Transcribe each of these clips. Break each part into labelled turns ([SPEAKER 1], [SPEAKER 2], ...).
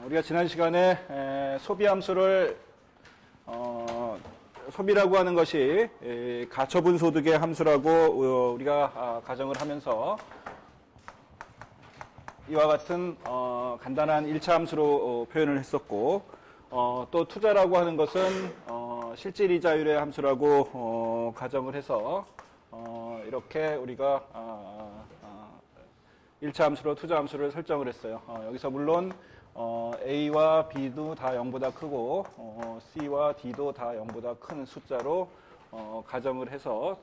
[SPEAKER 1] 우리가 지난 시간에 소비함수를 소비라고 하는 것이 가처분 소득의 함수라고 우리가 가정을 하면서 이와 같은 간단한 1차 함수로 표현을 했었고, 또 투자라고 하는 것은 실질 이자율의 함수라고 가정을 해서 이렇게 우리가 1차 함수로 투자 함수를 설정을 했어요. 여기서 물론 A와 B도 다 0보다 크고 C와 D도 다 0보다 큰 숫자로 가정을 해서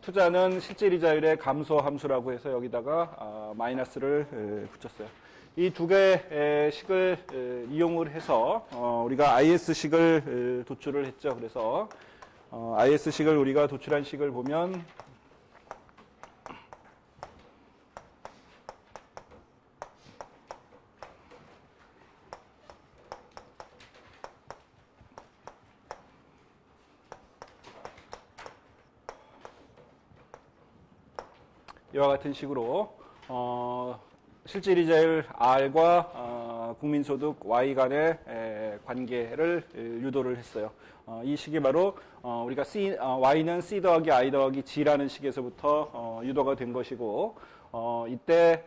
[SPEAKER 1] 투자는 실질이자율의 감소 함수라고 해서 여기다가 마이너스를 붙였어요. 이 두 개의 식을 이용을 해서 우리가 IS식을 도출을 했죠. 그래서 IS식을 우리가 도출한 식을 보면 이와 같은 식으로 실질이자율 R과 국민소득 Y 간의 관계를 유도를 했어요. 이 식이 바로 우리가 Y는 C 더하기 I 더하기 G라는 식에서부터 유도가 된 것이고, 이때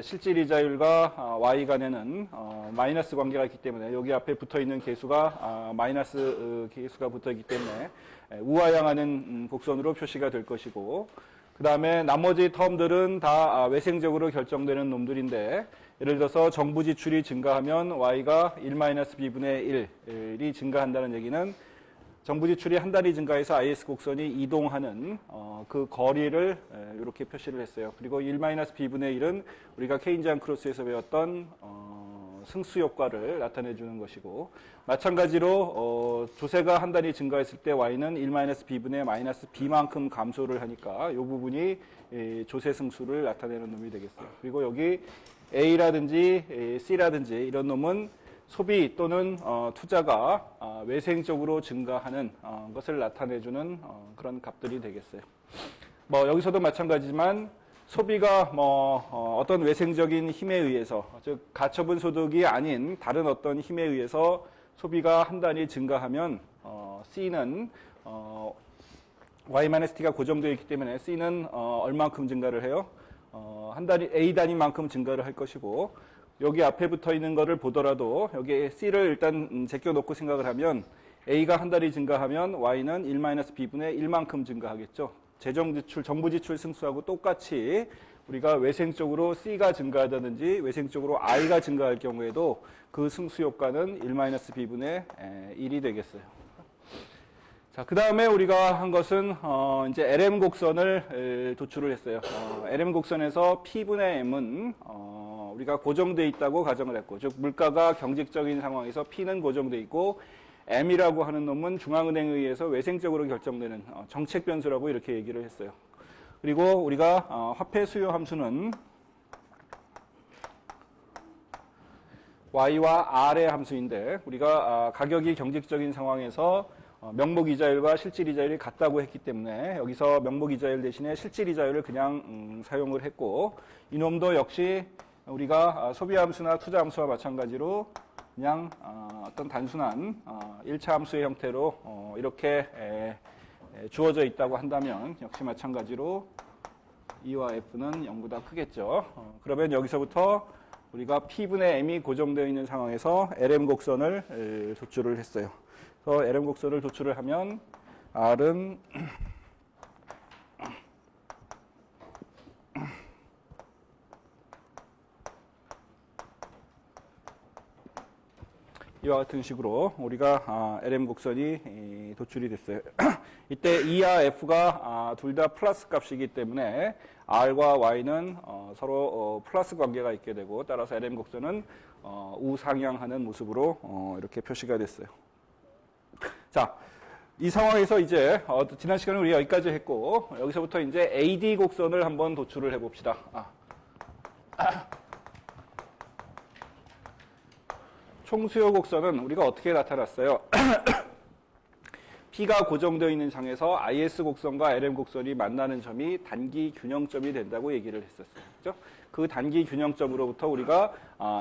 [SPEAKER 1] 실질이자율과 Y 간에는 마이너스 관계가 있기 때문에 여기 앞에 붙어있는 계수가 마이너스 계수가 붙어있기 때문에 우하향하는 곡선으로 표시가 될 것이고, 그 다음에 나머지 텀들은 다 외생적으로 결정되는 놈들인데, 예를 들어서 정부 지출이 증가하면 Y가 1-B분의 1이 증가한다는 얘기는 정부 지출이 한 단위 증가해서 IS 곡선이 이동하는 그 거리를 이렇게 표시를 했어요. 그리고 1-B분의 1은 우리가 케인지안 크로스에서 배웠던 승수 효과를 나타내 주는 것이고, 마찬가지로 조세가 한 단위 증가했을 때 Y는 1-B분의 -B만큼 감소를 하니까 이 부분이 조세 승수를 나타내는 놈이 되겠어요. 그리고 여기 A라든지 C라든지 이런 놈은 소비 또는 투자가 외생적으로 증가하는 것을 나타내주는 그런 값들이 되겠어요. 뭐 여기서도 마찬가지지만 소비가 어떤 외생적인 힘에 의해서, 즉 가처분 소득이 아닌 다른 어떤 힘에 의해서 소비가 한 단위 증가하면 C는 Y-T가 고정되어 있기 때문에 C는 얼만큼 증가를 해요? 한 단위 A 단위만큼 증가를 할 것이고, 여기 앞에 붙어 있는 거를 보더라도 여기 C를 일단 제껴놓고 생각을 하면 A가 한 단위 증가하면 Y는 1-B분의 1만큼 증가하겠죠. 재정지출, 정부지출 승수하고 똑같이 우리가 외생적으로 C가 증가하다든지 외생적으로 I가 증가할 경우에도 그 승수 효과는 1-B분의 1이 되겠어요. 자, 그 다음에 우리가 한 것은 이제 LM 곡선을 도출을 했어요. LM 곡선에서 P분의 M은 우리가 고정되어 있다고 가정을 했고, 즉 물가가 경직적인 상황에서 P는 고정되어 있고 M이라고 하는 놈은 중앙은행에 의해서 외생적으로 결정되는 정책 변수라고 이렇게 얘기를 했어요. 그리고 우리가 화폐 수요 함수는 Y와 R의 함수인데, 우리가 가격이 경직적인 상황에서 명목이자율과 실질이자율이 같다고 했기 때문에 여기서 명목이자율 대신에 실질이자율을 그냥 사용을 했고, 이놈도 역시 우리가 소비함수나 투자함수와 마찬가지로 그냥 어떤 단순한 1차 함수의 형태로 이렇게 주어져 있다고 한다면 역시 마찬가지로 E와 F는 0보다 크겠죠. 그러면 여기서부터 우리가 P분의 M이 고정되어 있는 상황에서 LM 곡선을 도출을 했어요. 그래서 LM 곡선을 도출을 하면 R은 이와 같은 식으로 우리가 LM 곡선이 도출이 됐어요. 이때 E와 F가 둘 다 플러스 값이기 때문에 R과 Y는 서로 플러스 관계가 있게 되고, 따라서 LM 곡선은 우상향하는 모습으로 이렇게 표시가 됐어요. 자, 이 상황에서 이제 지난 시간에 우리가 여기까지 했고, 여기서부터 이제 AD 곡선을 한번 도출을 해봅시다. 총수요 곡선은 우리가 어떻게 나타났어요? P가 고정되어 있는 장에서 IS 곡선과 LM 곡선이 만나는 점이 단기 균형점이 된다고 얘기를 했었어요. 그죠? 그 단기 균형점으로부터 우리가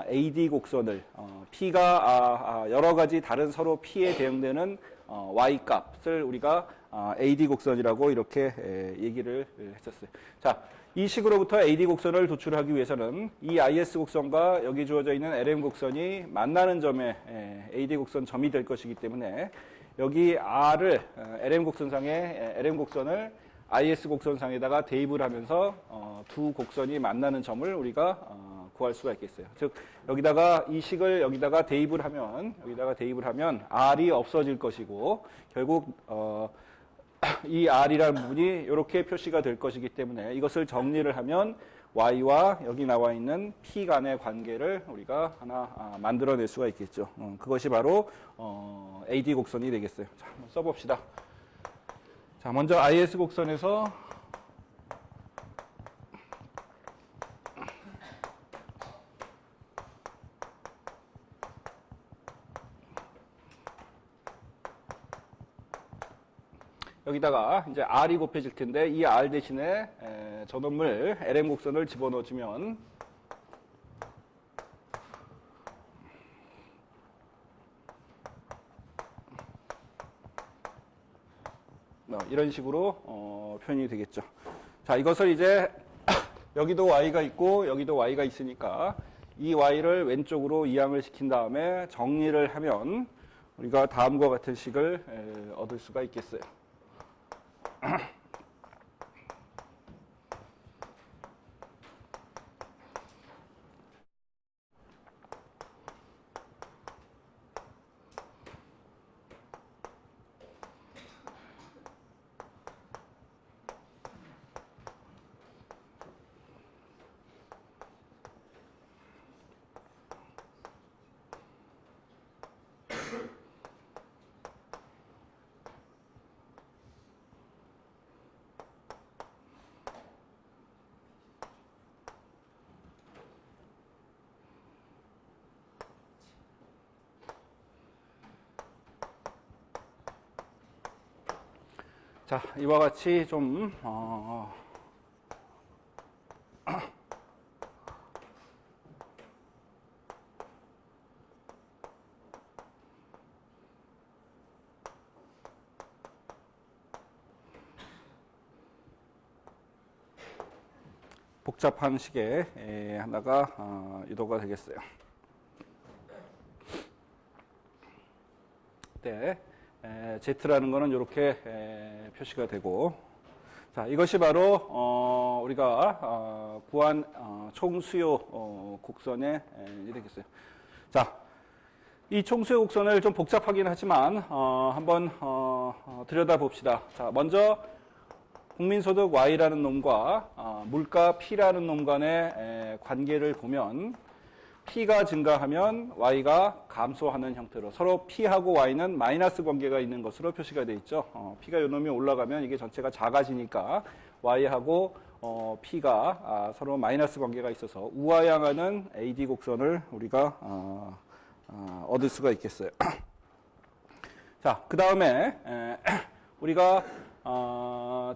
[SPEAKER 1] AD 곡선을 P가 여러 가지 다른 서로 P에 대응되는 Y 값을 우리가 AD 곡선이라고 이렇게 얘기를 했었어요. 자, 이 식으로부터 AD 곡선을 도출하기 위해서는 이 IS 곡선과 여기 주어져 있는 LM 곡선이 만나는 점에 AD 곡선 점이 될 것이기 때문에 여기 R을 LM 곡선상에 LM 곡선을 IS 곡선상에다가 대입을 하면서 두 곡선이 만나는 점을 우리가 구할 수가 있겠어요. 즉 여기다가 이 식을 여기다가 대입을 하면 R이 없어질 것이고 결국 이 R이라는 부분이 이렇게 표시가 될 것이기 때문에 이것을 정리를 하면 Y와 여기 나와 있는 P 간의 관계를 우리가 하나 만들어낼 수가 있겠죠. 그것이 바로 AD 곡선이 되겠어요. 자, 한번 써봅시다. 자, 먼저 IS 곡선에서 여기다가 이제 R이 곱해질 텐데 이 R 대신에 저놈을 LM 곡선을 집어넣어주면 이런 식으로 표현이 되겠죠. 자, 이것을 이제 여기도 Y가 있고 여기도 Y가 있으니까 이 Y를 왼쪽으로 이항을 시킨 다음에 정리를 하면 우리가 다음과 같은 식을 얻을 수가 있겠어요. 자, 이와 같이 좀 복잡한 식의 하나가 유도가 되겠어요. 네. Z라는 거는 이렇게 표시가 되고, 자, 이것이 바로 우리가 구한 총수요 곡선의 되겠어요. 자, 이 총수요 곡선을 좀 복잡하긴 하지만 한번 들여다 봅시다. 자, 먼저 국민소득 Y라는 놈과 물가 P라는 놈 간의 관계를 보면 P가 증가하면 Y가 감소하는 형태로 서로 P하고 Y는 마이너스 관계가 있는 것으로 표시가 되어 있죠. P가 요 놈이 올라가면 이게 전체가 작아지니까 Y하고 P가 서로 마이너스 관계가 있어서 우하향하는 AD 곡선을 우리가 얻을 수가 있겠어요. 자, 그 다음에 우리가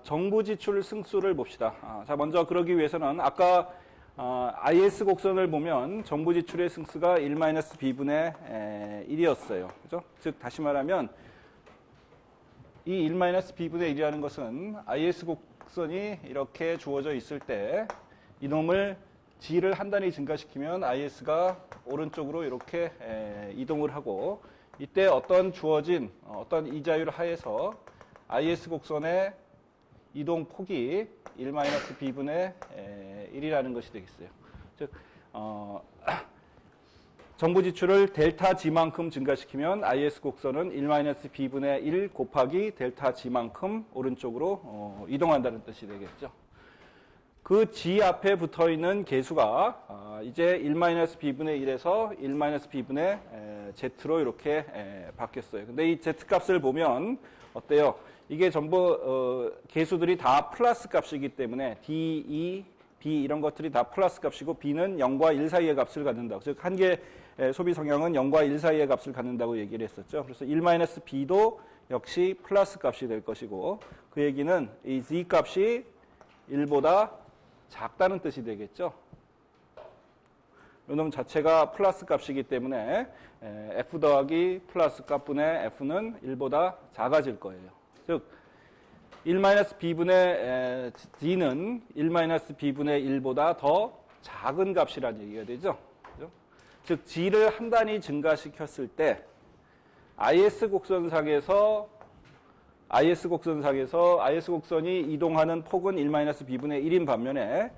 [SPEAKER 1] 정부 지출 승수를 봅시다. 자, 먼저 그러기 위해서는 아까 IS 곡선을 보면 정부 지출의 승수가 1-b분의 1이었어요. 그죠? 즉, 다시 말하면 이 1-b분의 1이라는 것은 IS 곡선이 이렇게 주어져 있을 때 이놈을 G를 한 단위 증가시키면 IS가 오른쪽으로 이렇게 이동을 하고 이때 어떤 주어진 어떤 이자율 하에서 IS 곡선의 이동 폭이 1-b분의 1이라는 것이 되겠어요. 즉, 정부 지출을 델타 G만큼 증가시키면 IS 곡선은 1-b분의 1 곱하기 델타 G만큼 오른쪽으로 이동한다는 뜻이 되겠죠. 그 G 앞에 붙어 있는 계수가 이제 1-b분의 1에서 1-b분의 Z로 이렇게 바뀌었어요. 근데 이 Z 값을 보면 어때요? 이게 전부 계수들이 다 플러스 값이기 때문에 D, E, B 이런 것들이 다 플러스 값이고 B는 0과 1 사이의 값을 갖는다. 즉 한 개 소비 성향은 0과 1 사이의 값을 갖는다고 얘기를 했었죠. 그래서 1-b도 역시 플러스 값이 될 것이고, 그 얘기는 이 z 값이 1보다 작다는 뜻이 되겠죠. 이놈 자체가 플러스 값이기 때문에 f 더하기 플러스 값분의 f는 1보다 작아질 거예요. 즉 1-b분의 z는 1-b분의 1보다 더 작은 값이라는 얘기가 되죠. 그죠? 즉 g를 한 단위 증가시켰을 때 is 곡선이 이동하는 폭은 1-b분의 1인 반면에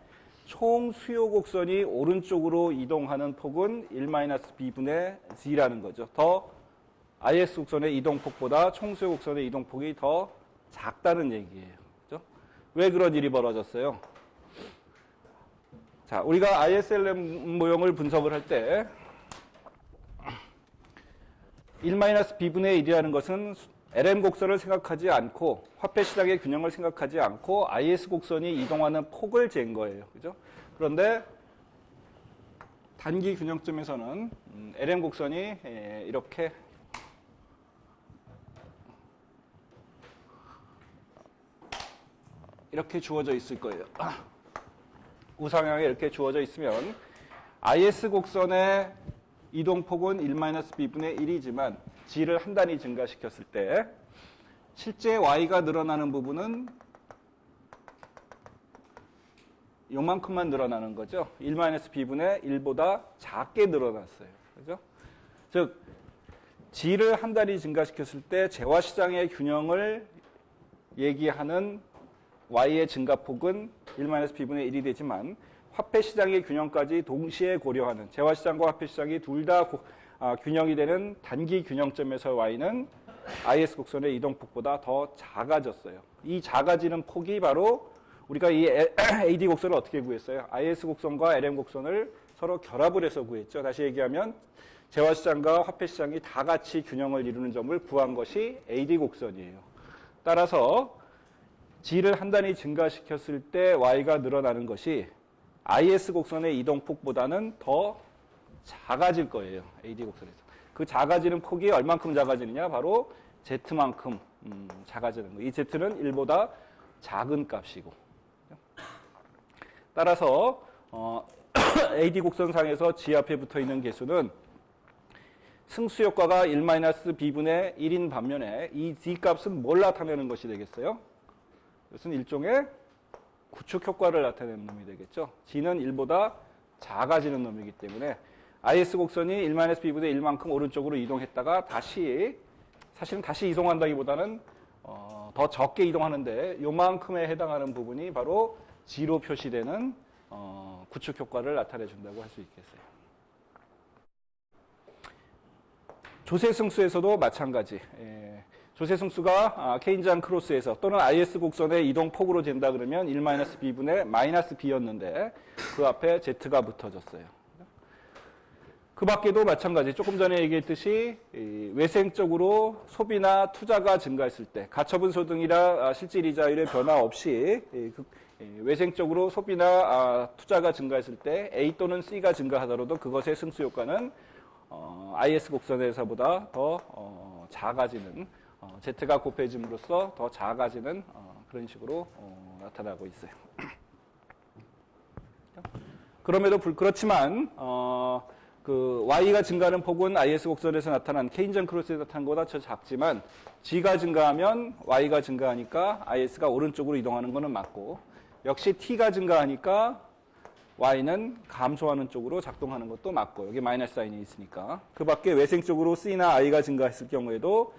[SPEAKER 1] 총 수요 곡선이 오른쪽으로 이동하는 폭은 1-b분의 z라는 거죠. 더 is 곡선의 이동폭보다 총 수요 곡선의 이동폭이 더 작다는 얘기예요. 그죠? 왜 그런 일이 벌어졌어요? 자, 우리가 ISLM 모형을 분석을 할 때 1-b분의 1이라는 것은 LM 곡선을 생각하지 않고 화폐 시장의 균형을 생각하지 않고 IS 곡선이 이동하는 폭을 잰 거예요. 그죠? 그런데 단기 균형점에서는 LM 곡선이 이렇게 주어져 있을 거예요. 우상향에 이렇게 주어져 있으면 IS 곡선의 이동폭은 1-b분의 1이지만 g를 한 단위 증가시켰을 때 실제 y가 늘어나는 부분은 요만큼만 늘어나는 거죠. 1-b분의 1보다 작게 늘어났어요. 그죠? 즉 g를 한 단위 증가시켰을 때 재화시장의 균형을 얘기하는 y의 증가폭은 1-b분의 1이 되지만 화폐시장의 균형까지 동시에 고려하는 재화시장과 화폐시장이 둘 다 균형이 되는 단기 균형점에서 y는 is 곡선의 이동폭보다 더 작아졌어요. 이 작아지는 폭이 바로 우리가 이 AD 곡선을 어떻게 구했어요? is 곡선과 LM 곡선을 서로 결합을 해서 구했죠. 다시 얘기하면 재화시장과 화폐시장이 다 같이 균형을 이루는 점을 구한 것이 AD 곡선이에요. 따라서 g를 한 단위 증가시켰을 때 y가 늘어나는 것이 is 곡선의 이동폭보다는 더 작아질 거예요. AD 곡선에서. 그 작아지는 폭이 얼만큼 작아지느냐? 바로 z만큼 작아지는 거예요. 이 z는 1보다 작은 값이고. 따라서 AD 곡선상에서 g 앞에 붙어있는 개수는 승수효과가 1-b분의 1인 반면에 이 z 값은 뭘 나타내는 것이 되겠어요? 이것은 일종의 구축 효과를 나타내는 놈이 되겠죠. g는 1보다 작아지는 놈이기 때문에 is 곡선이 1-b분의 1만큼 오른쪽으로 이동했다가 사실은 다시 이동한다기보다는 더 적게 이동하는데 요만큼에 해당하는 부분이 바로 g로 표시되는 구축 효과를 나타내 준다고 할 수 있겠어요. 조세승수에서도 마찬가지. 조세승수가 케인지안 크로스에서 또는 is 곡선의 이동폭으로 잰다 그러면 1-b분의 -b였는데 그 앞에 z가 붙어졌어요. 그 밖에도 마찬가지. 조금 전에 얘기했듯이 외생적으로 소비나 투자가 증가했을 때 가처분 소득이나 실질 이자율의 변화 없이 외생적으로 소비나 투자가 증가했을 때 A 또는 C가 증가하더라도 그것의 승수 효과는 IS 곡선에서보다 더 작아지는 Z가 곱해짐으로써 더 작아지는 그런 식으로 나타나고 있어요. 그렇지만 그 Y가 증가하는 폭은 IS 곡선에서 나타난 케인지안 크로스에서 나타난 것보다 더 작지만 G가 증가하면 Y가 증가하니까 IS가 오른쪽으로 이동하는 것은 맞고 역시 T가 증가하니까 Y는 감소하는 쪽으로 작동하는 것도 맞고 여기 마이너스 사인이 있으니까 그 밖에 외생적으로 C나 I가 증가했을 경우에도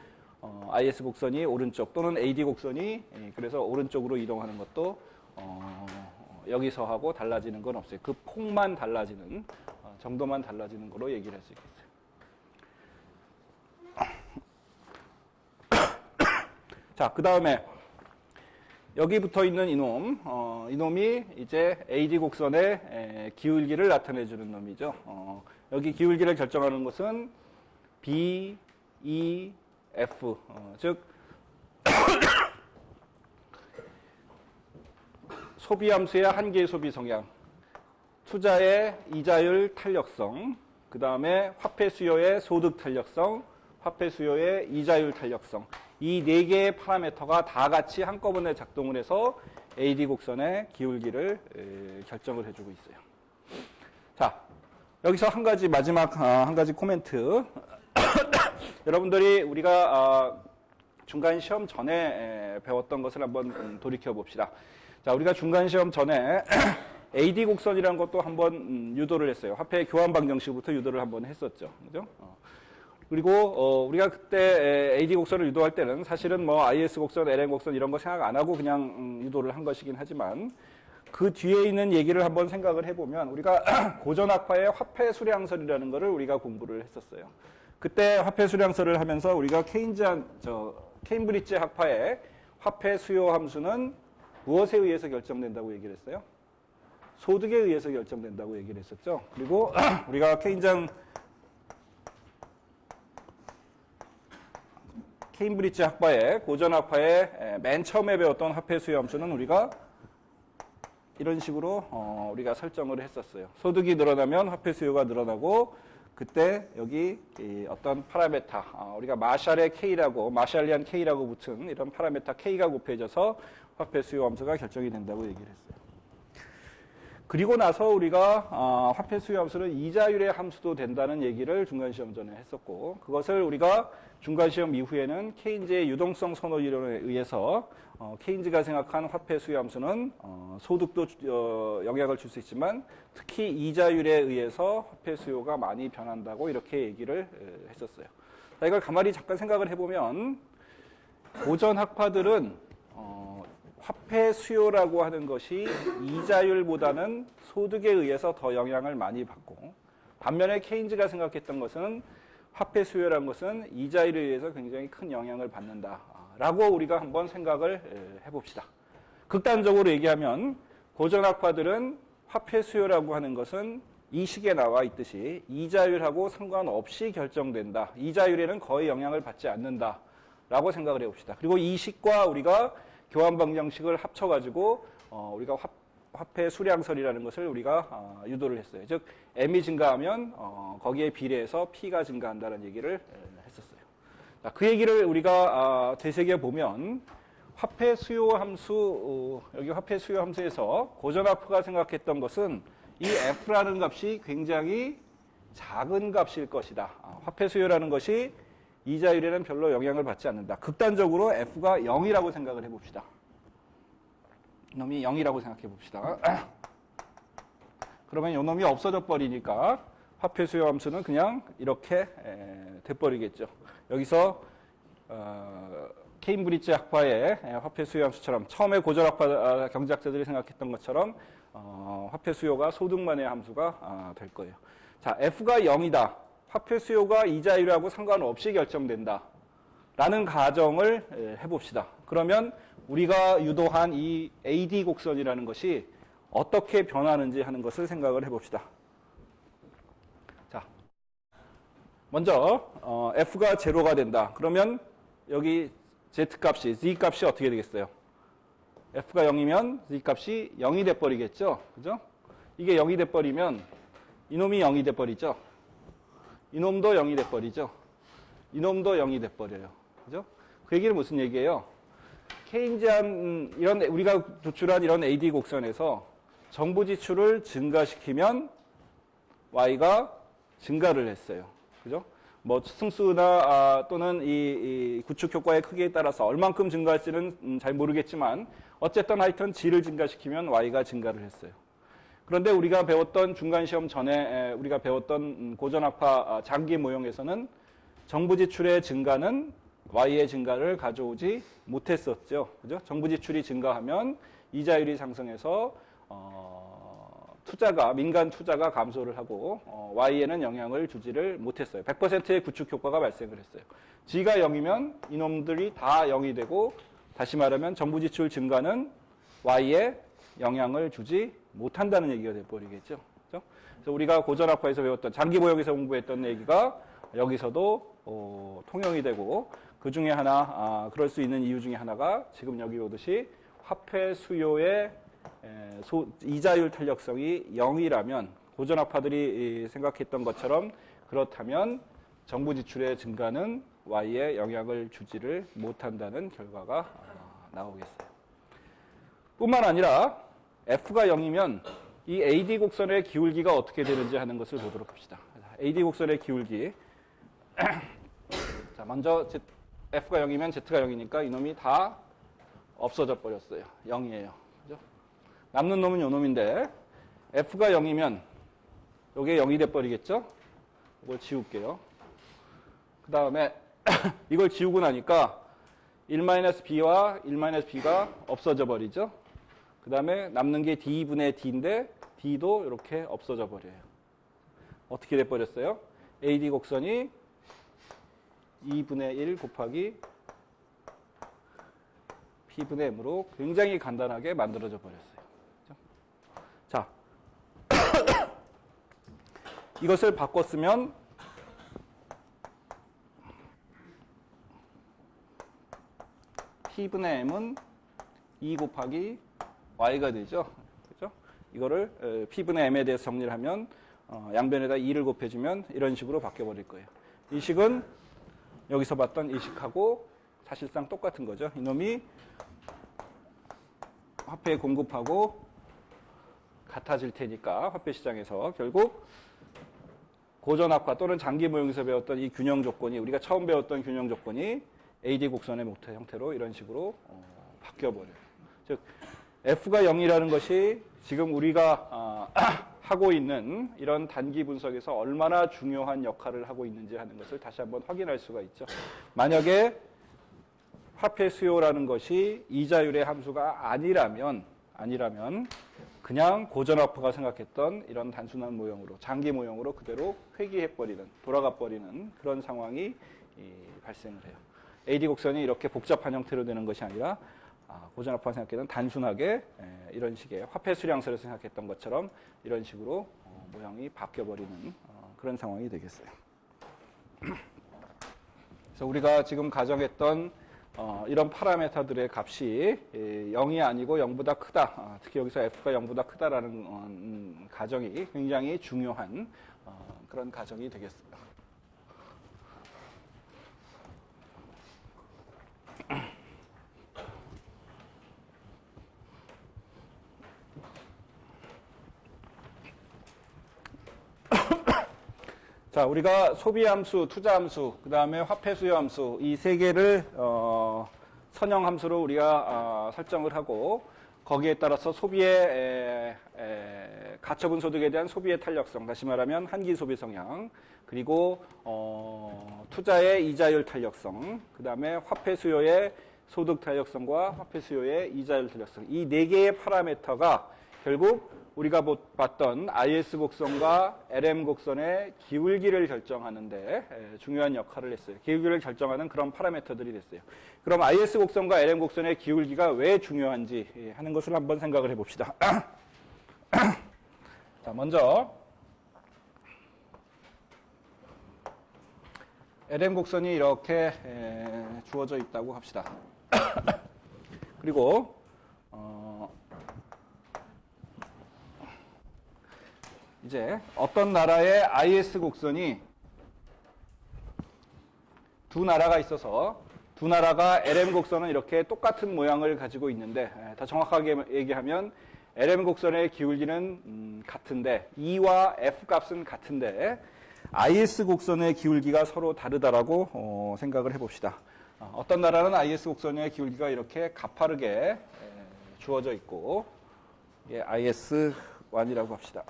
[SPEAKER 1] IS 곡선이 오른쪽 또는 AD 곡선이 그래서 오른쪽으로 이동하는 것도 여기서 하고 달라지는 건 없어요. 그 폭만 달라지는 정도만 달라지는 거로 얘기를 할 수 있겠어요. 자, 그 다음에 여기 붙어 있는 이놈이 이제 AD 곡선의 기울기를 나타내 주는 놈이죠. 여기 기울기를 결정하는 것은 B, E, F, 즉 소비함수의 한계의 소비 성향, 투자의 이자율 탄력성, 그 다음에 화폐 수요의 소득 탄력성, 화폐 수요의 이자율 탄력성. 이 네 개의 파라미터가 다 같이 한꺼번에 작동을 해서 AD 곡선의 기울기를 결정을 해주고 있어요. 자, 여기서 한 가지 마지막 한 가지 코멘트. 여러분들이 우리가 중간 시험 전에 배웠던 것을 한번 돌이켜 봅시다. 자, 우리가 중간 시험 전에 AD 곡선이라는 것도 한번 유도를 했어요. 화폐 교환 방정식부터 유도를 한번 했었죠. 그죠? 그리고 우리가 그때 AD 곡선을 유도할 때는 사실은 뭐 IS 곡선, LN 곡선 이런 거 생각 안 하고 그냥 유도를 한 것이긴 하지만 그 뒤에 있는 얘기를 한번 생각을 해보면 우리가 고전학파의 화폐 수량설이라는 거를 우리가 공부를 했었어요. 그때 화폐 수량설을 하면서 우리가 케임브리지 학파의 화폐 수요 함수는 무엇에 의해서 결정된다고 얘기를 했어요? 소득에 의해서 결정된다고 얘기를 했었죠. 그리고 우리가 케임브리지 학파의 고전 학파의 맨 처음에 배웠던 화폐 수요 함수는 우리가 이런 식으로 우리가 설정을 했었어요. 소득이 늘어나면 화폐 수요가 늘어나고 그때 여기 어떤 파라메타 우리가 마샬의 K라고 마샬리안 K라고 붙은 이런 파라메타 K가 곱해져서 화폐 수요 함수가 결정이 된다고 얘기를 했어요. 그리고 나서 우리가 화폐 수요 함수는 이자율의 함수도 된다는 얘기를 중간시험 전에 했었고 그것을 우리가 중간시험 이후에는 케인즈의 유동성 선호 이론에 의해서 케인즈가 생각한 화폐 수요 함수는 소득도 영향을 줄 수 있지만 특히 이자율에 의해서 화폐 수요가 많이 변한다고 이렇게 얘기를 했었어요. 자, 이걸 가만히 잠깐 생각을 해보면 고전 학파들은 화폐 수요라고 하는 것이 이자율보다는 소득에 의해서 더 영향을 많이 받고 반면에 케인즈가 생각했던 것은 화폐 수요라는 것은 이자율에 의해서 굉장히 큰 영향을 받는다라고 우리가 한번 생각을 해봅시다. 극단적으로 얘기하면 고전 학파들은 화폐 수요라고 하는 것은 이 식에 나와 있듯이 이자율하고 상관없이 결정된다. 이자율에는 거의 영향을 받지 않는다라고 생각을 해봅시다. 그리고 이 식과 우리가 교환 방정식을 합쳐가지고 우리가 화폐 수량설이라는 것을 우리가 유도를 했어요. 즉 M이 증가하면 거기에 비례해서 P가 증가한다는 얘기를 했었어요. 자, 그 얘기를 우리가 되새겨 보면 화폐 수요 함수 여기 화폐 수요 함수에서 고전 학파가 생각했던 것은 이 F라는 값이 굉장히 작은 값일 것이다. 화폐 수요라는 것이 이자율에는 별로 영향을 받지 않는다. 극단적으로 F가 0이라고 생각을 해봅시다. 이놈이 0이라고 생각해 봅시다. 그러면 이놈이 없어져 버리니까 화폐 수요 함수는 그냥 이렇게 돼버리겠죠. 여기서 케임브리지 학파의 화폐 수요 함수처럼 처음에 고전 학파 경제학자들이 생각했던 것처럼 화폐 수요가 소득만의 함수가 될 거예요. 자, F가 0이다. 화폐 수요가 이자율하고 상관없이 결정된다. 라는 가정을 해봅시다. 그러면 우리가 유도한 이 AD 곡선이라는 것이 어떻게 변하는지 하는 것을 생각을 해봅시다. 자, 먼저 F가 제로가 된다. 그러면 여기 Z값이, Z값이 어떻게 되겠어요? F가 0이면 Z값이 0이 돼버리겠죠? 그죠? 이게 0이 돼버리면 이놈이 0이 돼버리죠? 이놈도 0이 돼버리죠? 이놈도 0이 돼버려요. 그죠? 그 얘기는 무슨 얘기예요? 케인지안, 우리가 도출한 이런 AD 곡선에서 정부 지출을 증가시키면 Y가 증가를 했어요. 그죠? 뭐 승수나 또는 이 구축 효과의 크기에 따라서 얼만큼 증가할지는 잘 모르겠지만 어쨌든 하여튼 G를 증가시키면 Y가 증가를 했어요. 그런데 우리가 배웠던 중간시험 전에 우리가 배웠던 고전학파 장기 모형에서는 정부 지출의 증가는 Y의 증가를 가져오지 못했었죠. 그죠? 정부 지출이 증가하면 이자율이 상승해서 민간 투자가 감소를 하고 Y에는 영향을 주지를 못했어요. 100%의 구축 효과가 발생을 했어요. G가 0이면 이놈들이 다 0이 되고 다시 말하면 정부 지출 증가는 Y에 영향을 주지 못한다는 얘기가 돼버리겠죠. 그렇죠? 그래서 우리가 고전학파에서 배웠던 장기 모형에서 공부했던 얘기가 여기서도 통용이 되고 그 중에 하나 그럴 수 있는 이유 중에 하나가 지금 여기 보듯이 화폐 수요의 이자율 탄력성이 0이라면 고전학파들이 생각했던 것처럼 그렇다면 정부 지출의 증가는 Y에 영향을 주지를 못한다는 결과가 나오겠어요. 뿐만 아니라 F가 0이면 이 AD 곡선의 기울기가 어떻게 되는지 하는 것을 보도록 합시다. AD 곡선의 기울기. 자, 먼저 F가 0이면 Z가 0이니까 이놈이 다 없어져 버렸어요. 0이에요. 그죠? 남는 놈은 요 놈인데 F가 0이면 요게 0이 돼 버리겠죠? 이걸 지울게요. 그 다음에 이걸 지우고 나니까 1-b와 1-b가 없어져 버리죠. 그 다음에 남는 게 D분의 D인데 D도 이렇게 없어져 버려요. 어떻게 돼 버렸어요? AD 곡선이 2분의 1 곱하기 P분의 M으로 굉장히 간단하게 만들어져 버렸어요. 자, 이것을 바꿨으면 P분의 M은 2 곱하기 Y가 되죠. 그죠? 이거를 P분의 M에 대해서 정리를 하면 양변에다 2를 곱해주면 이런 식으로 바뀌어버릴 거예요. 이 식은 여기서 봤던 이 식하고 사실상 똑같은 거죠. 이놈이 화폐에 공급하고 같아질 테니까 화폐 시장에서 결국 고전학파 또는 장기 모형에서 배웠던 이 균형 조건이 우리가 처음 배웠던 균형 조건이 AD 곡선의 모터 형태로 이런 식으로 바뀌어버려요. 즉 F가 0이라는 것이 지금 우리가 하고 있는 이런 단기 분석에서 얼마나 중요한 역할을 하고 있는지 하는 것을 다시 한번 확인할 수가 있죠. 만약에 화폐 수요라는 것이 이자율의 함수가 아니라면 그냥 고전학파가 생각했던 이런 단순한 모형으로 장기 모형으로 그대로 회귀해버리는 돌아가버리는 그런 상황이 발생을 해요. AD 곡선이 이렇게 복잡한 형태로 되는 것이 아니라 고전학파가 생각했던 단순하게 이런 식의 화폐 수량서를 생각했던 것처럼 이런 식으로 모양이 바뀌어버리는 그런 상황이 되겠어요. 그래서 우리가 지금 가정했던 이런 파라메타들의 값이 0이 아니고 0보다 크다. 특히 여기서 F가 0보다 크다라는 가정이 굉장히 중요한 그런 가정이 되겠습니다. 자, 우리가 소비함수, 투자함수, 그 다음에 화폐수요함수 이 세 개를 선형함수로 우리가 설정을 하고 거기에 따라서 소비의 가처분 소득에 대한 소비의 탄력성, 다시 말하면 한기 소비 성향, 그리고 투자의 이자율 탄력성, 그 다음에 화폐 수요의 소득 탄력성과 화폐 수요의 이자율 탄력성 이 네 개의 파라미터가 결국 우리가 봤던 IS 곡선과 LM 곡선의 기울기를 결정하는데 중요한 역할을 했어요. 기울기를 결정하는 그런 파라미터들이 됐어요. 그럼 IS 곡선과 LM 곡선의 기울기가 왜 중요한지 하는 것을 한번 생각을 해봅시다. 자, 먼저 LM 곡선이 이렇게 주어져 있다고 합시다. 그리고 이제 어떤 나라의 IS 곡선이 두 나라가 있어서 두 나라가 LM 곡선은 이렇게 똑같은 모양을 가지고 있는데 더 정확하게 얘기하면 LM 곡선의 기울기는 같은데 E와 F 값은 같은데 IS 곡선의 기울기가 서로 다르다라고 생각을 해봅시다. 어떤 나라는 IS 곡선의 기울기가 이렇게 가파르게 주어져 있고 IS1이라고 합시다.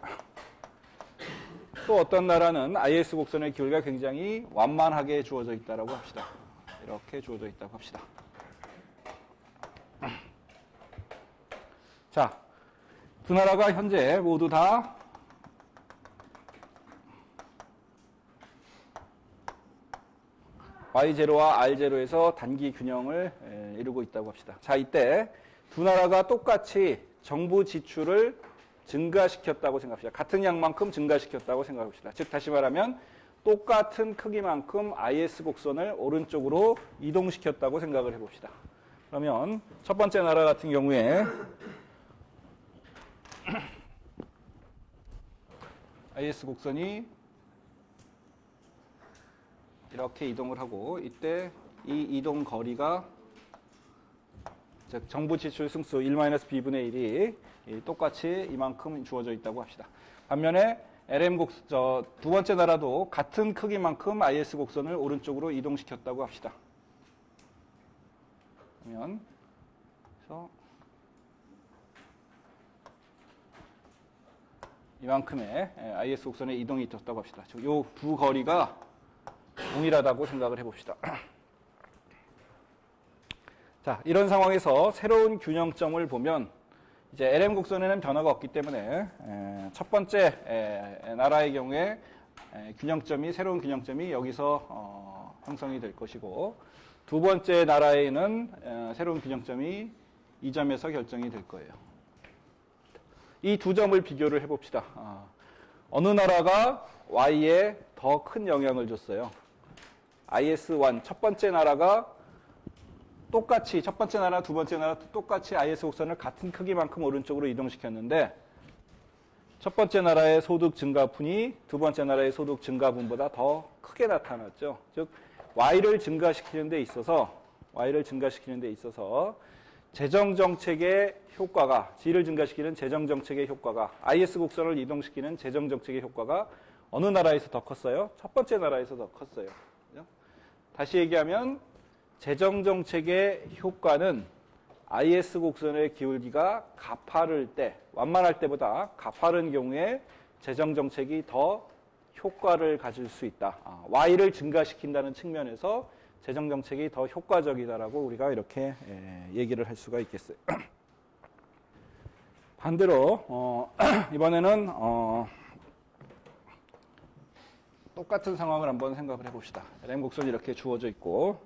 [SPEAKER 1] 또 어떤 나라는 IS 곡선의 기울기가 굉장히 완만하게 주어져 있다고 합시다. 이렇게 주어져 있다고 합시다. 자, 두 나라가 현재 모두 다 Y0와 R0에서 단기 균형을 이루고 있다고 합시다. 자, 이때 두 나라가 똑같이 정부 지출을 증가시켰다고 생각합시다. 같은 양만큼 증가시켰다고 생각합시다. 즉 다시 말하면 똑같은 크기만큼 IS 곡선을 오른쪽으로 이동시켰다고 생각을 해봅시다. 그러면 첫 번째 나라 같은 경우에 IS 곡선이 이렇게 이동을 하고 이때 이 이동 거리가 즉 정부 지출 승수 1-b분의 1이 똑같이 이만큼 주어져 있다고 합시다. 반면에 LM 곡선, 두 번째 나라도 같은 크기만큼 IS 곡선을 오른쪽으로 이동시켰다고 합시다. 그러면 그래서 이만큼의 IS 곡선의 이동이 있었다고 합시다. 이 두 거리가 동일하다고 생각을 해봅시다. 자, 이런 상황에서 새로운 균형점을 보면 이제 LM 곡선에는 변화가 없기 때문에 첫 번째 나라의 경우에 새로운 균형점이 여기서 형성이 될 것이고 두 번째 나라에는 새로운 균형점이 이 점에서 결정이 될 거예요. 이 두 점을 비교를 해봅시다. 어느 나라가 Y에 더 큰 영향을 줬어요. IS1 첫 번째 나라가 똑같이 첫 번째 나라, 두 번째 나라 똑같이 IS 곡선을 같은 크기만큼 오른쪽으로 이동시켰는데 첫 번째 나라의 소득 증가분이 두 번째 나라의 소득 증가분보다 더 크게 나타났죠. 즉 Y를 증가시키는 데 있어서 재정 정책의 효과가 G를 증가시키는 재정 정책의 효과가 IS 곡선을 이동시키는 재정 정책의 효과가 어느 나라에서 더 컸어요? 첫 번째 나라에서 더 컸어요. 다시 얘기하면 재정 정책의 효과는 IS 곡선의 기울기가 가파를 때, 완만할 때보다 가파른 경우에 재정 정책이 더 효과를 가질 수 있다. Y를 증가시킨다는 측면에서 재정 정책이 더 효과적이다라고 우리가 이렇게 얘기를 할 수가 있겠어요. 반대로 이번에는 똑같은 상황을 한번 생각을 해봅시다. LM 곡선이 이렇게 주어져 있고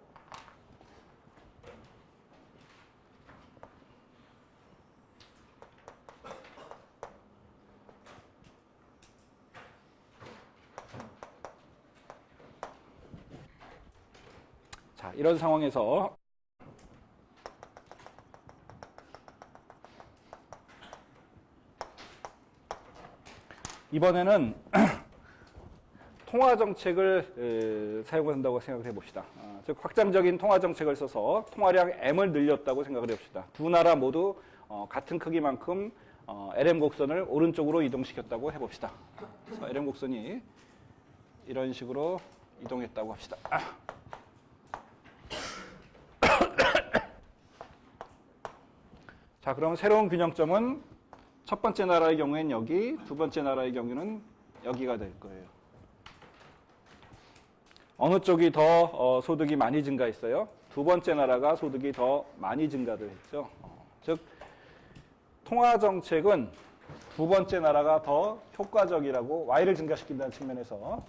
[SPEAKER 1] 자, 이런 상황에서 이번에는 통화정책을 사용한다고 생각을 해봅시다. 즉 확장적인 통화정책을 써서 통화량 M을 늘렸다고 생각을 해봅시다. 두 나라 모두 같은 크기만큼 LM 곡선을 오른쪽으로 이동시켰다고 해봅시다. 그래서 LM 곡선이 이런 식으로 이동했다고 합시다. 자, 그럼 새로운 균형점은 첫 번째 나라의 경우에는 여기, 두 번째 나라의 경우는 여기가 될 거예요. 어느 쪽이 더 소득이 많이 증가했어요? 두 번째 나라가 소득이 더 많이 증가를 했죠. 즉 통화정책은 두 번째 나라가 더 효과적이라고 Y를 증가시킨다는 측면에서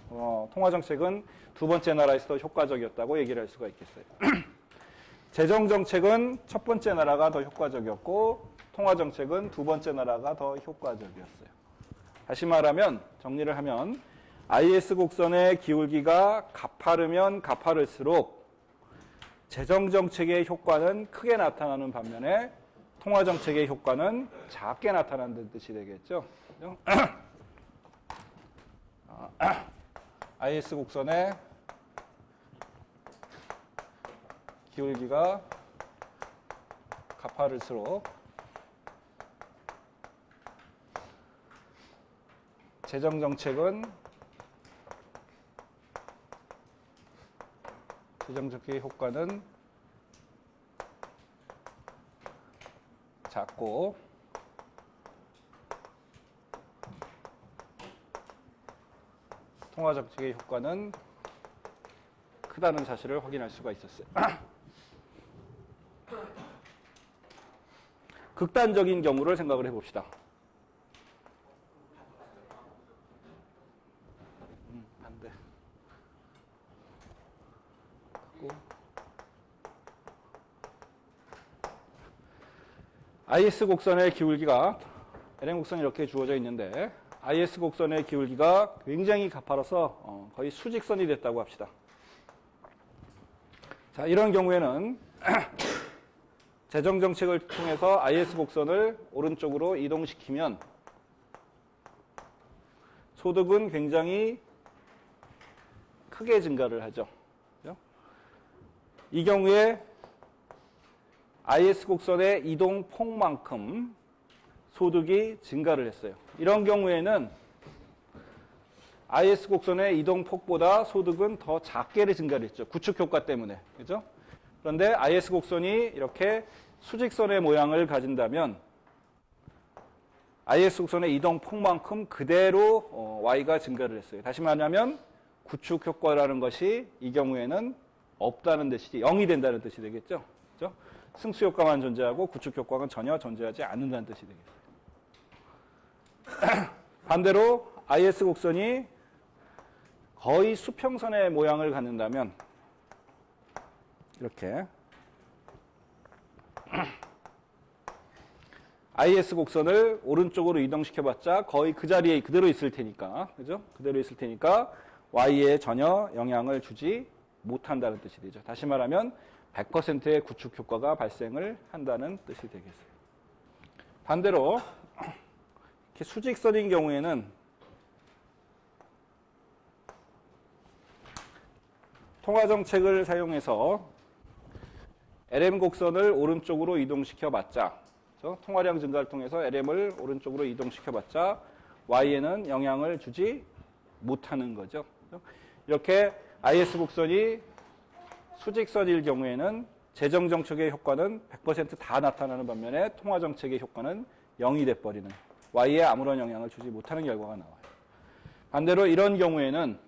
[SPEAKER 1] 통화정책은 두 번째 나라에서 더 효과적이었다고 얘기를 할 수가 있겠어요. 재정정책은 첫 번째 나라가 더 효과적이었고 통화정책은 두 번째 나라가 더 효과적이었어요. 다시 말하면 정리를 하면 IS 곡선의 기울기가 가파르면 가파를수록 재정정책의 효과는 크게 나타나는 반면에 통화정책의 효과는 작게 나타난다는 뜻이 되겠죠. IS 곡선의 기울기가 가파를수록 재정정책의 효과는 작고 통화정책의 효과는 크다는 사실을 확인할 수가 있었어요. 극단적인 경우를 생각을 해봅시다. 반대. IS 곡선의 기울기가 LM 곡선이 이렇게 주어져 있는데 IS 곡선의 기울기가 굉장히 가파라서 거의 수직선이 됐다고 합시다. 자, 이런 경우에는 재정정책을 통해서 IS 곡선을 오른쪽으로 이동시키면 소득은 굉장히 크게 증가를 하죠. 그죠? 이 경우에 IS 곡선의 이동 폭만큼 소득이 증가를 했어요. 이런 경우에는 IS 곡선의 이동 폭보다 소득은 더 작게 증가를 했죠. 구축 효과 때문에. 그죠? 그런데 IS 곡선이 이렇게 수직선의 모양을 가진다면 IS 곡선의 이동 폭만큼 그대로 Y가 증가를 했어요. 다시 말하면 구축 효과라는 것이 이 경우에는 없다는 뜻이지 0이 된다는 뜻이 되겠죠. 그죠? 승수 효과만 존재하고 구축 효과는 전혀 존재하지 않는다는 뜻이 되겠어요. 반대로 IS 곡선이 거의 수평선의 모양을 갖는다면 이렇게 IS 곡선을 오른쪽으로 이동시켜봤자 거의 그 자리에 그대로 있을 테니까, 그죠? 그대로 있을 테니까 Y에 전혀 영향을 주지 못한다는 뜻이 되죠. 다시 말하면 100%의 구축 효과가 발생을 한다는 뜻이 되겠어요. 반대로 이렇게 수직선인 경우에는 통화정책을 사용해서 LM 곡선을 오른쪽으로 이동시켜봤자, 통화량 증가를 통해서 LM을 오른쪽으로 이동시켜봤자 Y에는 영향을 주지 못하는 거죠. 이렇게 IS 곡선이 수직선일 경우에는 재정정책의 효과는 100% 나타나는 반면에 통화정책의 효과는 0이 돼버리는, Y에 아무런 영향을 주지 못하는 결과가 나와요. 반대로 이런 경우에는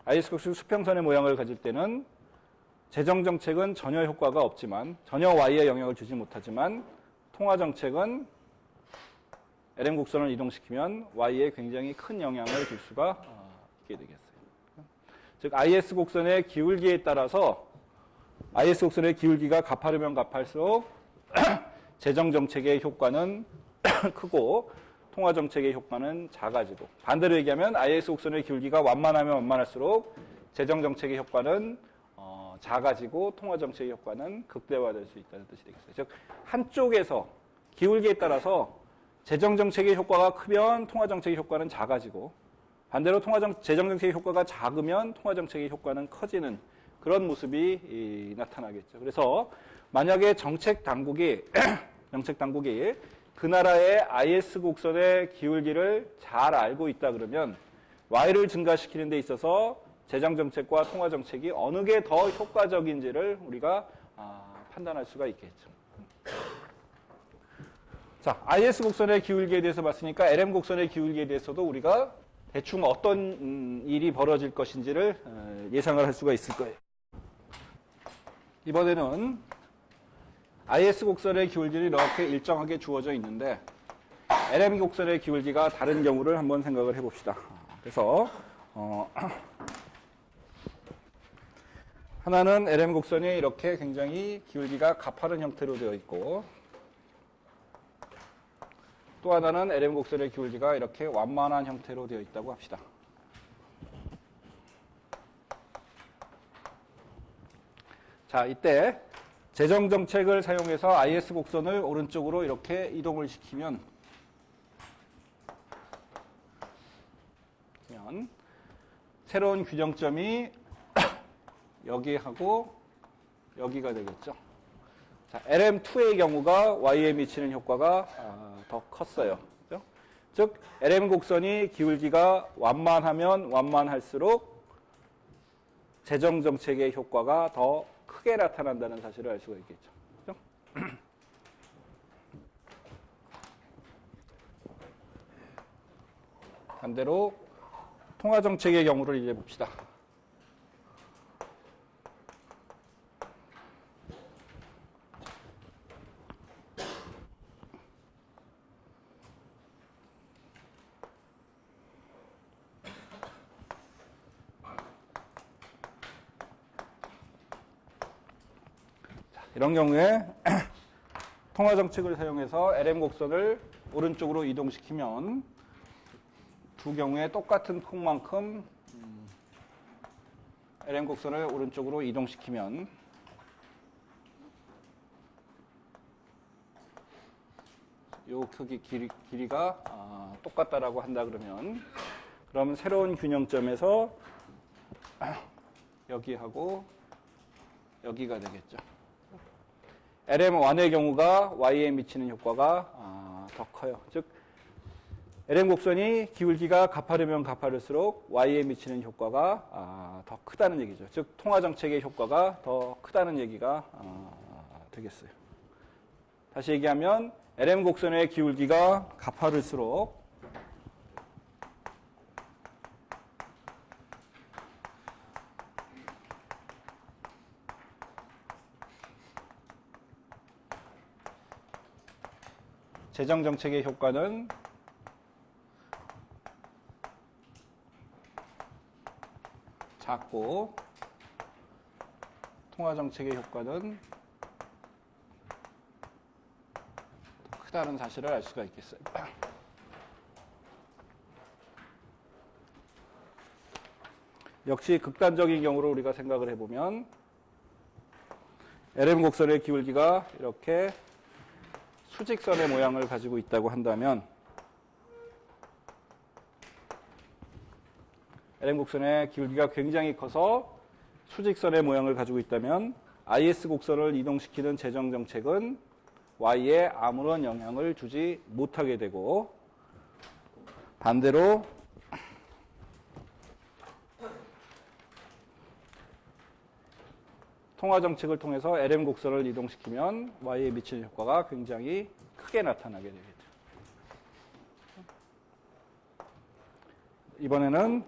[SPEAKER 1] IS 곡선 수평선의 모양을 가질 때는 재정정책은 전혀 효과가 없지만, 전혀 Y에 영향을 주지 못하지만 통화정책은 LM 곡선을 이동시키면 Y에 굉장히 큰 영향을 줄 수가 있게 되겠어요. 즉 IS 곡선의 기울기에 따라서 IS 곡선의 기울기가 가파르면 가팔수록 재정정책의 효과는 크고 통화정책의 효과는 작아지고, 반대로 얘기하면 IS 곡선의 기울기가 완만하면 완만할수록 재정정책의 효과는 작아지고 통화정책의 효과는 극대화될 수 있다는 뜻이 되겠어요. 즉 한쪽에서 기울기에 따라서 재정정책의 효과가 크면 통화정책의 효과는 작아지고, 반대로 재정정책의 효과가 작으면 통화정책의 효과는 커지는 그런 모습이 나타나겠죠. 그래서 만약에 정책 당국이 그 나라의 IS 곡선의 기울기를 잘 알고 있다 그러면 Y를 증가시키는 데 있어서 재정정책과 통화정책이 어느 게 더 효과적인지를 우리가 판단할 수가 있겠죠. 자, IS 곡선의 기울기에 대해서 봤으니까 LM 곡선의 기울기에 대해서도 우리가 대충 어떤 일이 벌어질 것인지를 예상을 할 수가 있을 거예요. 이번에는 IS 곡선의 기울기는 이렇게 일정하게 주어져 있는데 LM 곡선의 기울기가 다른 경우를 한번 생각을 해봅시다. 그래서 하나는 LM 곡선이 이렇게 굉장히 기울기가 가파른 형태로 되어 있고, 또 하나는 LM 곡선의 기울기가 이렇게 완만한 형태로 되어 있다고 합시다. 자, 이때 재정정책을 사용해서 IS 곡선을 오른쪽으로 이렇게 이동을 시키면 새로운 규정점이 여기하고 여기가 되겠죠. 자, LM2의 경우가 Y에 미치는 효과가 더 컸어요. 그렇죠? 즉 LM 곡선이 기울기가 완만하면 완만할수록 재정정책의 효과가 더 크게 나타난다는 사실을 알 수가 있겠죠. 그렇죠? 반대로 통화정책의 경우를 이제 봅시다. 이런 경우에 통화정책을 사용해서 LM 곡선을 오른쪽으로 이동시키면 두 경우에 똑같은 폭만큼 LM 곡선을 오른쪽으로 이동시키면 요 크기 길이가 똑같다라고 한다 그러면 그럼 새로운 균형점에서 여기하고 여기가 되겠죠. LM1의 경우가 Y에 미치는 효과가 더 커요. 즉 LM 곡선이 기울기가 가파르면 가파를수록 Y에 미치는 효과가 더 크다는 얘기죠. 즉 통화정책의 효과가 더 크다는 얘기가 되겠어요. 다시 얘기하면 LM 곡선의 기울기가 가파를수록 재정정책의 효과는 작고 통화정책의 효과는 더 크다는 사실을 알 수가 있겠어요. 역시 극단적인 경우로 우리가 생각을 해보면 LM 곡선의 기울기가 이렇게 수직선의 모양을 가지고 있다고 한다면 LM 곡선의 기울기가 굉장히 커서 수직선의 모양을 가지고 있다면 IS 곡선을 이동시키는 재정정책은 Y에 아무런 영향을 주지 못하게 되고 반대로 통화정책을 통해서 LM 곡선을 이동시키면 Y에 미치는 효과가 굉장히 크게 나타나게 되겠죠. 이번에는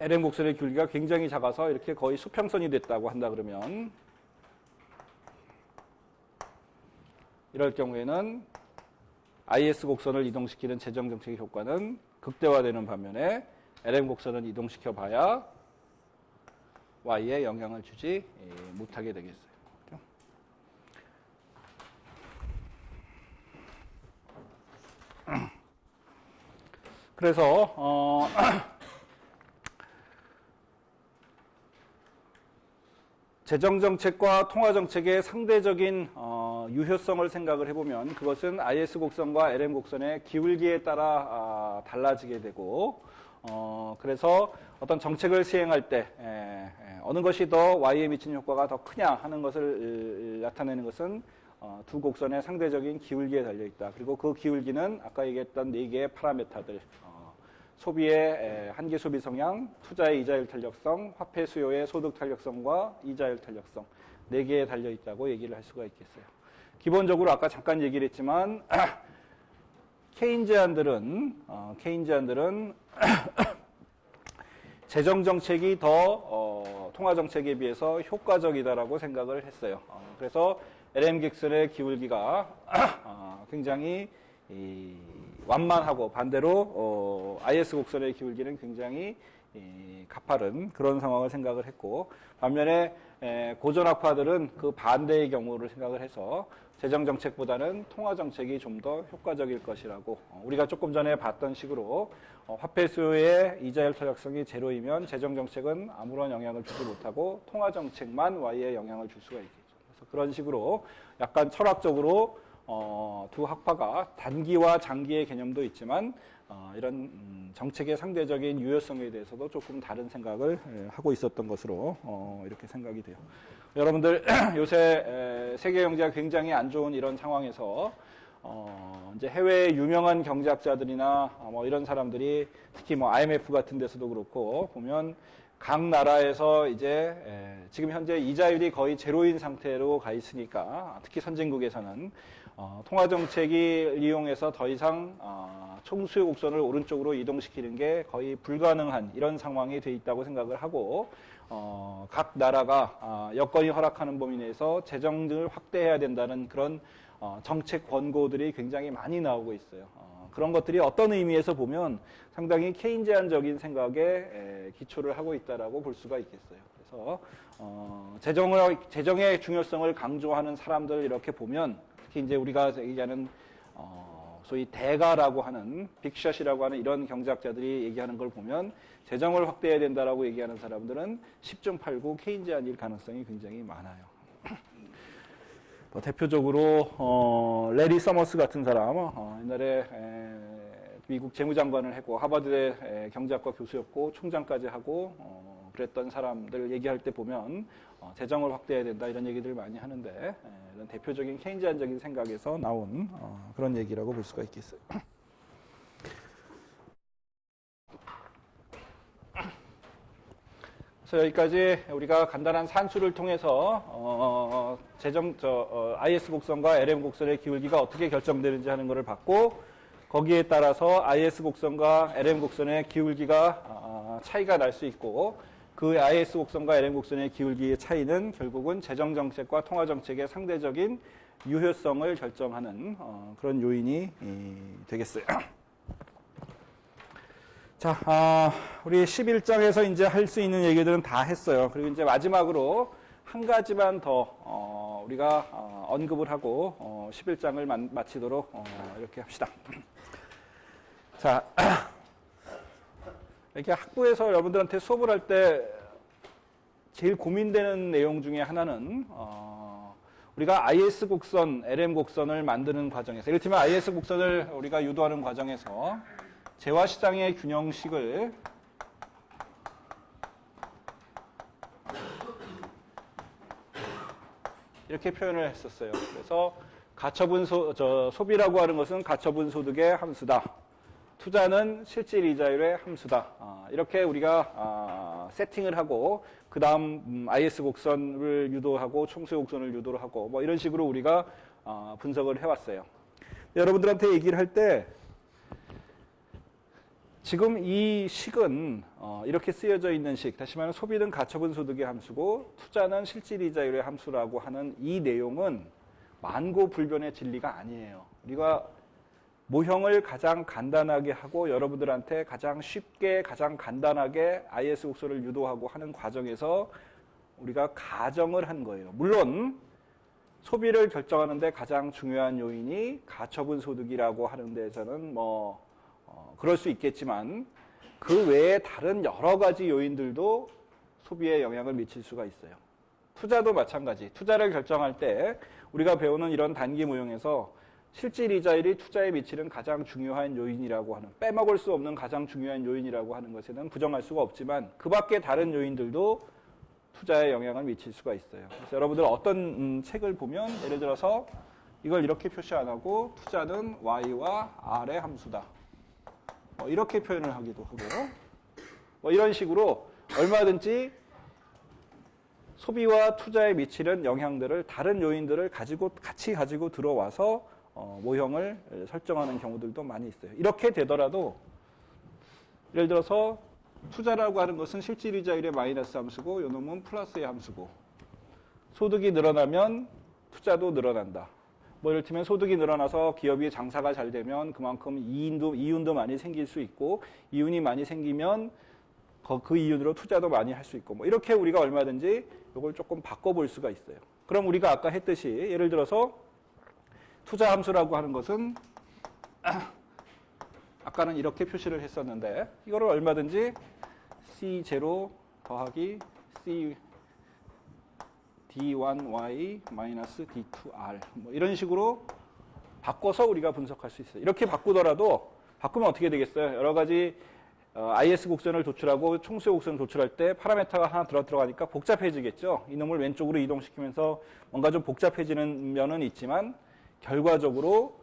[SPEAKER 1] LM 곡선의 기울기가 굉장히 작아서 이렇게 거의 수평선이 됐다고 한다 그러면 이럴 경우에는 IS 곡선을 이동시키는 재정정책의 효과는 극대화되는 반면에 LM 곡선을 이동시켜 봐야 Y에 영향을 주지 못하게 되겠어요. 그래서 재정정책과 통화정책의 상대적인 유효성을 생각을 해보면 그것은 IS 곡선과 LM 곡선의 기울기에 따라 달라지게 되고 그래서 어떤 정책을 시행할 때 어느 것이 더 Y에 미치는 효과가 더 크냐 하는 것을 나타내는 것은 두 곡선의 상대적인 기울기에 달려있다. 그리고 그 기울기는 아까 얘기했던 4개의 파라메타들 소비의 한계 소비 성향, 투자의 이자율 탄력성, 화폐 수요의 소득 탄력성과 이자율 탄력성 4개에 달려있다고 얘기를 할 수가 있겠어요. 기본적으로 아까 잠깐 얘기를 했지만 케인즈안들은 재정정책이 더 통화정책에 비해서 효과적이다라고 생각을 했어요. 그래서 LM 곡선의 기울기가 굉장히 완만하고 반대로 IS 곡선의 기울기는 굉장히 가파른 그런 상황을 생각을 했고 반면에 고전학파들은 그 반대의 경우를 생각을 해서 재정정책보다는 통화정책이 좀 더 효과적일 것이라고 우리가 조금 전에 봤던 식으로 화폐 수요의 이자율 탄력성이 제로이면 재정정책은 아무런 영향을 주지 못하고 통화정책만 Y에 영향을 줄 수가 있겠죠. 그래서 그런 식으로 약간 철학적으로 두 학파가 단기와 장기의 개념도 있지만 이런 정책의 상대적인 유효성에 대해서도 조금 다른 생각을 하고 있었던 것으로 이렇게 생각이 돼요. 여러분들 요새 세계 경제가 굉장히 안 좋은 이런 상황에서 이제 해외의 유명한 경제학자들이나 뭐 이런 사람들이 특히 뭐 IMF 같은 데서도 그렇고 보면 각 나라에서 이제 지금 현재 이자율이 거의 제로인 상태로 가 있으니까 특히 선진국에서는 통화정책을 이용해서 더 이상 총수요 곡선을 오른쪽으로 이동시키는 게 거의 불가능한 이런 상황이 돼 있다고 생각을 하고 각 나라가 여건이 허락하는 범위 내에서 재정을 확대해야 된다는 그런 정책 권고들이 굉장히 많이 나오고 있어요. 그런 것들이 어떤 의미에서 보면 상당히 케인지안적인 생각에 기초를 하고 있다라고 볼 수가 있겠어요. 그래서 재정의 중요성을 강조하는 사람들 이렇게 보면 특히 이제 우리가 얘기하는 소위 대가라고 하는 빅샷이라고 하는 이런 경제학자들이 얘기하는 걸 보면 재정을 확대해야 된다라고 얘기하는 사람들은 10점 팔고 케인지안일 가능성이 굉장히 많아요. 대표적으로 레리 서머스 같은 사람 옛날에 미국 재무장관을 했고 하버드대 경제학과 교수였고 총장까지 하고 그랬던 사람들 얘기할 때 보면 재정을 확대해야 된다 이런 얘기들 많이 하는데 이런 대표적인 케인지안적인 생각에서 나온 그런 얘기라고 볼 수가 있겠어요. 그래서 여기까지 우리가 간단한 산수를 통해서 IS 곡선과 LM 곡선의 기울기가 어떻게 결정되는지 하는 것을 봤고 거기에 따라서 IS 곡선과 LM 곡선의 기울기가 차이가 날 수 있고 그 IS 곡선과 LM 곡선의 기울기의 차이는 결국은 재정 정책과 통화 정책의 상대적인 유효성을 결정하는 그런 요인이 되겠어요. 자, 우리 11장에서 이제 할 수 있는 얘기들은 다 했어요. 그리고 이제 마지막으로 한 가지만 더 우리가 언급을 하고 11장을 마치도록 이렇게 합시다. 자, 이렇게 학부에서 여러분들한테 수업을 할 때 제일 고민되는 내용 중에 하나는 우리가 IS 곡선, LM 곡선을 만드는 과정에서 이를테면 IS 곡선을 우리가 유도하는 과정에서 재화시장의 균형식을 이렇게 표현을 했었어요. 그래서 가처분 소비라고 하는 것은 가처분 소득의 함수다. 투자는 실질 이자율의 함수다. 이렇게 우리가 세팅을 하고 그 다음 IS 곡선을 유도하고 총수 곡선을 유도를 하고 뭐 이런 식으로 우리가 분석을 해왔어요. 여러분들한테 얘기를 할 때 지금 이 식은 이렇게 쓰여져 있는 식, 다시 말하면 소비는 가처분 소득의 함수고 투자는 실질 이자율의 함수라고 하는 이 내용은 만고불변의 진리가 아니에요. 우리가 모형을 가장 간단하게 하고 여러분들한테 가장 쉽게 가장 간단하게 IS 곡선을 유도하고 하는 과정에서 우리가 가정을 한 거예요. 물론 소비를 결정하는데 가장 중요한 요인이 가처분 소득이라고 하는 데서는 그럴 수 있겠지만 그 외에 다른 여러 가지 요인들도 소비에 영향을 미칠 수가 있어요. 투자도 마찬가지. 투자를 결정할 때 우리가 배우는 이런 단기 모형에서 실질 이자율이 투자에 미치는 가장 중요한 요인이라고 하는, 빼먹을 수 없는 가장 중요한 요인이라고 하는 것에는 부정할 수가 없지만 그 밖에 다른 요인들도 투자에 영향을 미칠 수가 있어요. 그래서 여러분들 어떤 책을 보면 예를 들어서 이걸 이렇게 표시 안 하고 투자는 Y와 R의 함수다. 이렇게 표현을 하기도 하고 이런 식으로 얼마든지 소비와 투자에 미치는 영향들을 다른 요인들을 같이 가지고 들어와서 모형을 설정하는 경우들도 많이 있어요. 이렇게 되더라도 예를 들어서 투자라고 하는 것은 실질이자율의 마이너스 함수고 요놈은 플러스의 함수고 소득이 늘어나면 투자도 늘어난다. 이를테면 소득이 늘어나서 기업이 장사가 잘 되면 그만큼 이윤도 많이 생길 수 있고 이윤이 많이 생기면 그 이윤으로 투자도 많이 할 수 있고 이렇게 우리가 얼마든지 이걸 조금 바꿔볼 수가 있어요. 그럼 우리가 아까 했듯이 예를 들어서 투자 함수라고 하는 것은 아까는 이렇게 표시를 했었는데 이거를 얼마든지 C0 더하기 C D1Y 마이너스 D2R 이런 식으로 바꿔서 우리가 분석할 수 있어요. 이렇게 바꾸더라도 바꾸면 어떻게 되겠어요? 여러 가지 IS 곡선을 도출하고 총수의 곡선을 도출할 때 파라미터가 하나 들어가니까 복잡해지겠죠. 이놈을 왼쪽으로 이동시키면서 뭔가 좀 복잡해지는 면은 있지만 결과적으로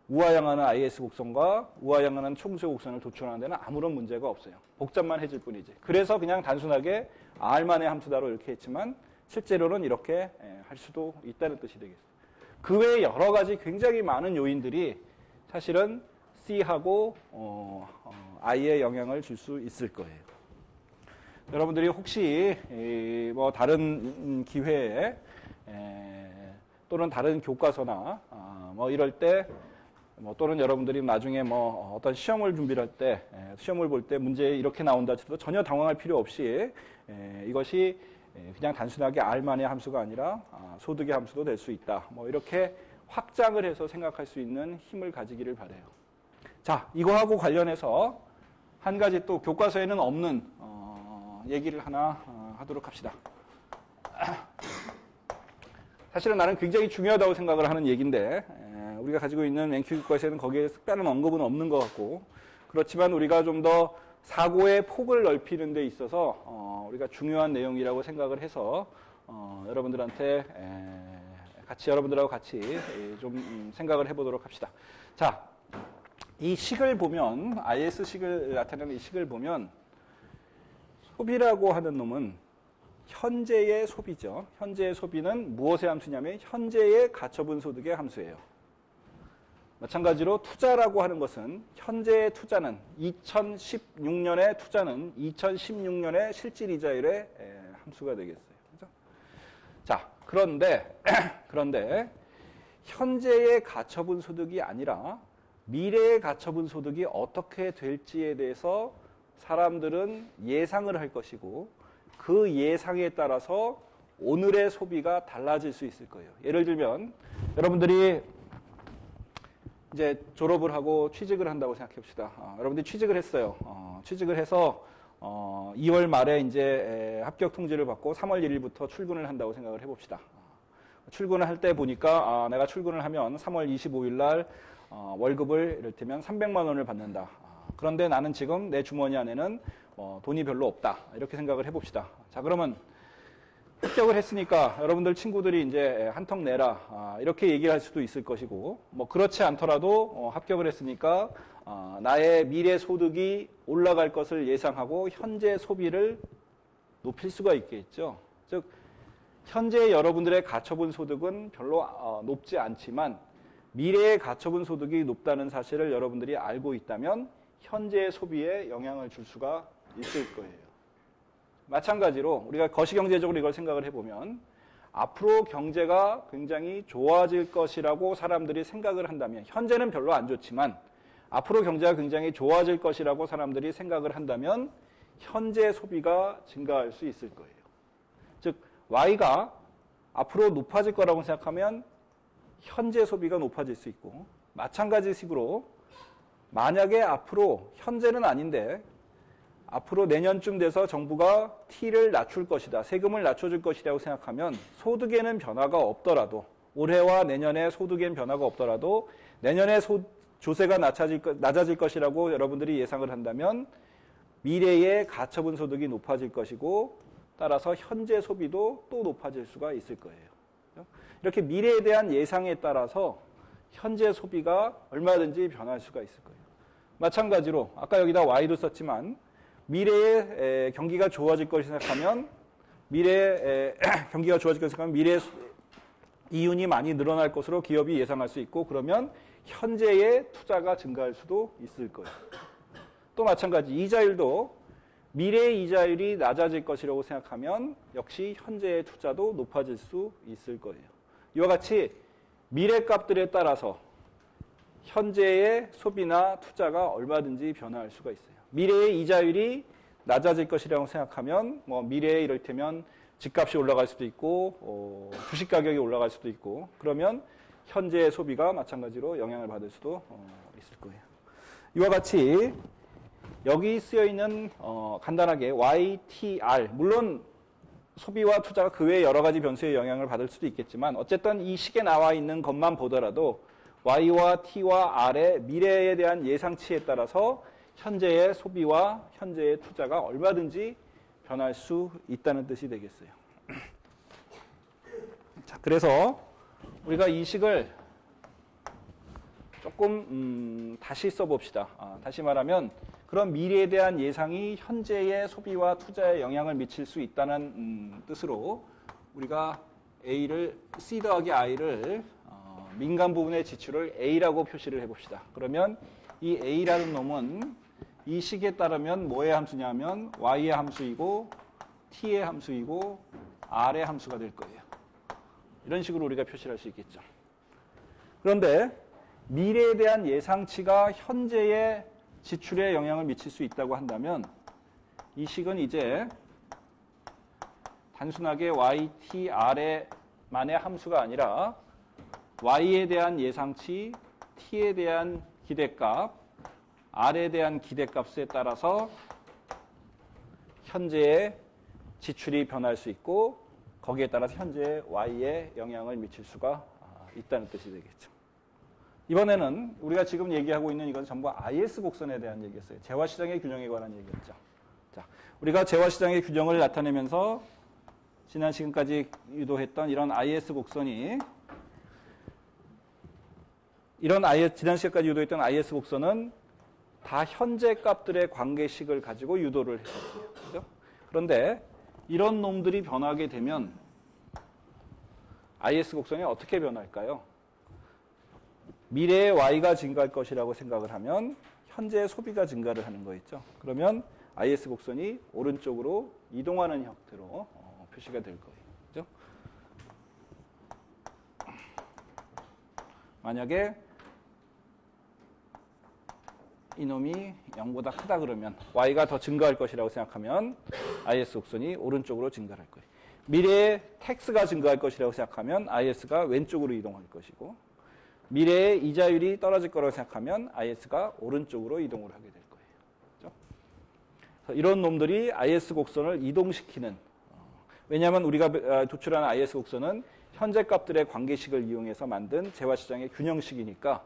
[SPEAKER 1] 우하향하는 IS 곡선과 우하향하는 총수의 곡선을 도출하는 데는 아무런 문제가 없어요. 복잡만 해질 뿐이지. 그래서 그냥 단순하게 R만의 함수다로 이렇게 했지만 실제로는 이렇게 할 수도 있다는 뜻이 되겠어요. 그 외에 여러 가지 굉장히 많은 요인들이 사실은 C하고 I에 영향을 줄 수 있을 거예요. 여러분들이 혹시 다른 기회에 또는 다른 교과서나 이럴 때 또는 여러분들이 나중에 어떤 시험을 준비할 때 시험을 볼 때 문제 이렇게 나온다 해도 전혀 당황할 필요 없이 이것이 그냥 단순하게 R만의 함수가 아니라 소득의 함수도 될 수 있다. 이렇게 확장을 해서 생각할 수 있는 힘을 가지기를 바라요. 자, 이거하고 관련해서 한 가지 또 교과서에는 없는 얘기를 하나 하도록 합시다. 사실은 나는 굉장히 중요하다고 생각을 하는 얘기인데 우리가 가지고 있는 NQ 교과서에는 거기에 특별한 언급은 없는 것 같고 그렇지만 우리가 좀 더 사고의 폭을 넓히는 데 있어서 우리가 중요한 내용이라고 생각을 해서 여러분들한테 여러분들하고 같이 좀 생각을 해보도록 합시다. 자, 이 식을 보면 IS식을 나타내는 이 식을 보면 소비라고 하는 놈은 현재의 소비죠. 현재의 소비는 무엇의 함수냐면 현재의 가처분 소득의 함수예요. 마찬가지로 투자라고 하는 것은 현재의 투자는 2016년의 투자는 2016년의 실질이자율의 함수가 되겠어요. 그렇죠? 자, 그런데 현재의 가처분 소득이 아니라 미래의 가처분 소득이 어떻게 될지에 대해서 사람들은 예상을 할 것이고 그 예상에 따라서 오늘의 소비가 달라질 수 있을 거예요. 예를 들면 여러분들이 이제 졸업을 하고 취직을 한다고 생각해 봅시다. 여러분들이 취직을 했어요. 취직을 해서 2월 말에 이제 합격 통지를 받고 3월 1일부터 출근을 한다고 생각을 해봅시다. 출근을 할 때 보니까 내가 출근을 하면 3월 25일 날 월급을 이를테면 300만 원을 받는다. 그런데 나는 지금 내 주머니 안에는 돈이 별로 없다. 이렇게 생각을 해봅시다. 자, 그러면 합격을 했으니까 여러분들 친구들이 이제 한턱 내라. 이렇게 얘기할 수도 있을 것이고, 뭐 그렇지 않더라도 합격을 했으니까 나의 미래 소득이 올라갈 것을 예상하고 현재 소비를 높일 수가 있겠죠. 즉, 현재 여러분들의 가처분 소득은 별로 높지 않지만 미래의 가처분 소득이 높다는 사실을 여러분들이 알고 있다면 현재의 소비에 영향을 줄 수가 있을 거예요. 마찬가지로 우리가 거시경제적으로 이걸 생각을 해보면 앞으로 경제가 굉장히 좋아질 것이라고 사람들이 생각을 한다면 현재는 별로 안 좋지만 앞으로 경제가 굉장히 좋아질 것이라고 사람들이 생각을 한다면 현재 소비가 증가할 수 있을 거예요. 즉 Y가 앞으로 높아질 거라고 생각하면 현재 소비가 높아질 수 있고 마찬가지 식으로 만약에 앞으로 현재는 아닌데 앞으로 내년쯤 돼서 정부가 T를 낮출 것이다. 세금을 낮춰줄 것이라고 생각하면 소득에는 변화가 없더라도 올해와 내년에 소득에는 변화가 없더라도 내년에 조세가 낮아질 것이라고 여러분들이 예상을 한다면 미래의 가처분 소득이 높아질 것이고 따라서 현재 소비도 또 높아질 수가 있을 거예요. 이렇게 미래에 대한 예상에 따라서 현재 소비가 얼마든지 변할 수가 있을 거예요. 마찬가지로 아까 여기다 Y도 썼지만 미래에 경기가 좋아질 것을 생각하면 미래에 경기가 좋아질 것을 생각하면 미래에 이윤이 많이 늘어날 것으로 기업이 예상할 수 있고 그러면 현재의 투자가 증가할 수도 있을 거예요. 또 마찬가지 이자율도 미래의 이자율이 낮아질 것이라고 생각하면 역시 현재의 투자도 높아질 수 있을 거예요. 이와 같이 미래값들에 따라서 현재의 소비나 투자가 얼마든지 변화할 수가 있어요. 미래의 이자율이 낮아질 것이라고 생각하면 미래에 이를테면 집값이 올라갈 수도 있고 주식 가격이 올라갈 수도 있고 그러면 현재의 소비가 마찬가지로 영향을 받을 수도 있을 거예요. 이와 같이 여기 쓰여 있는 간단하게 YTR 물론 소비와 투자가 그 외에 여러 가지 변수에 영향을 받을 수도 있겠지만 어쨌든 이 식에 나와 있는 것만 보더라도 Y와 T와 R의 미래에 대한 예상치에 따라서 현재의 소비와 현재의 투자가 얼마든지 변할 수 있다는 뜻이 되겠어요. 자, 그래서 우리가 이 식을 조금 다시 써봅시다. 다시 말하면 그런 미래에 대한 예상이 현재의 소비와 투자에 영향을 미칠 수 있다는 뜻으로 우리가 A를 C 더하기 I를 민간 부분의 지출을 A라고 표시를 해봅시다. 그러면 이 A라는 놈은 이 식에 따르면 뭐의 함수냐면 Y의 함수이고 T의 함수이고 R의 함수가 될 거예요. 이런 식으로 우리가 표시를 할 수 있겠죠. 그런데 미래에 대한 예상치가 현재의 지출에 영향을 미칠 수 있다고 한다면 이 식은 이제 단순하게 Y, T, R만의 함수가 아니라 Y에 대한 예상치, T에 대한 기대값, R에 대한 기대값에 따라서 현재의 지출이 변할 수 있고 거기에 따라서 현재의 Y에 영향을 미칠 수가 있다는 뜻이 되겠죠. 이번에는 우리가 지금 얘기하고 있는 이건 전부 IS 곡선에 대한 얘기였어요. 재화시장의 균형에 관한 얘기였죠. 자, 우리가 재화시장의 균형을 나타내면서 지난 시간까지 유도했던 이런 IS 곡선이 지난 시간까지 유도했던 IS 곡선은 다 현재 값들의 관계식을 가지고 유도를 했었어요. 그렇죠? 그런데 이런 놈들이 변하게 되면 IS 곡선이 어떻게 변할까요? 미래의 Y가 증가할 것이라고 생각을 하면 현재의 소비가 증가를 하는 거겠죠. 그러면 IS 곡선이 오른쪽으로 이동하는 형태로 표시가 될 거예요. 그죠? 만약에 이놈이 0보다 크다 그러면 Y가 더 증가할 것이라고 생각하면 IS 곡선이 오른쪽으로 증가할 거예요. 미래에 텍스가 증가할 것이라고 생각하면 IS가 왼쪽으로 이동할 것이고, 미래에 이자율이 떨어질 거라고 생각하면 IS가 오른쪽으로 이동을 하게 될 거예요. 그렇죠? 그래서 이런 놈들이 IS 곡선을 이동시키는, 왜냐하면 우리가 도출하는 IS 곡선은 현재 값들의 관계식을 이용해서 만든 재화시장의 균형식이니까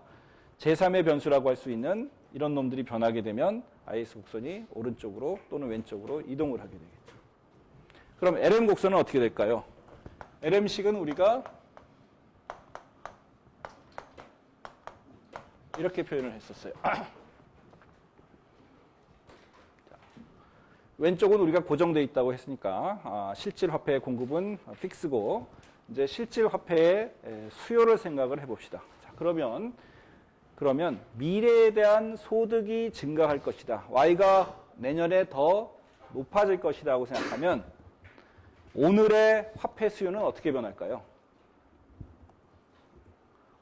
[SPEAKER 1] 제3의 변수라고 할 수 있는 이런 놈들이 변하게 되면 IS 곡선이 오른쪽으로 또는 왼쪽으로 이동을 하게 되겠죠. 그럼 LM 곡선은 어떻게 될까요? LM식은 우리가 이렇게 표현을 했었어요. 왼쪽은 우리가 고정되어 있다고 했으니까 실질 화폐의 공급은 픽스고, 이제 실질 화폐의 수요를 생각을 해봅시다. 자, 그러면 미래에 대한 소득이 증가할 것이다. Y가 내년에 더 높아질 것이라고 생각하면 오늘의 화폐 수요는 어떻게 변할까요?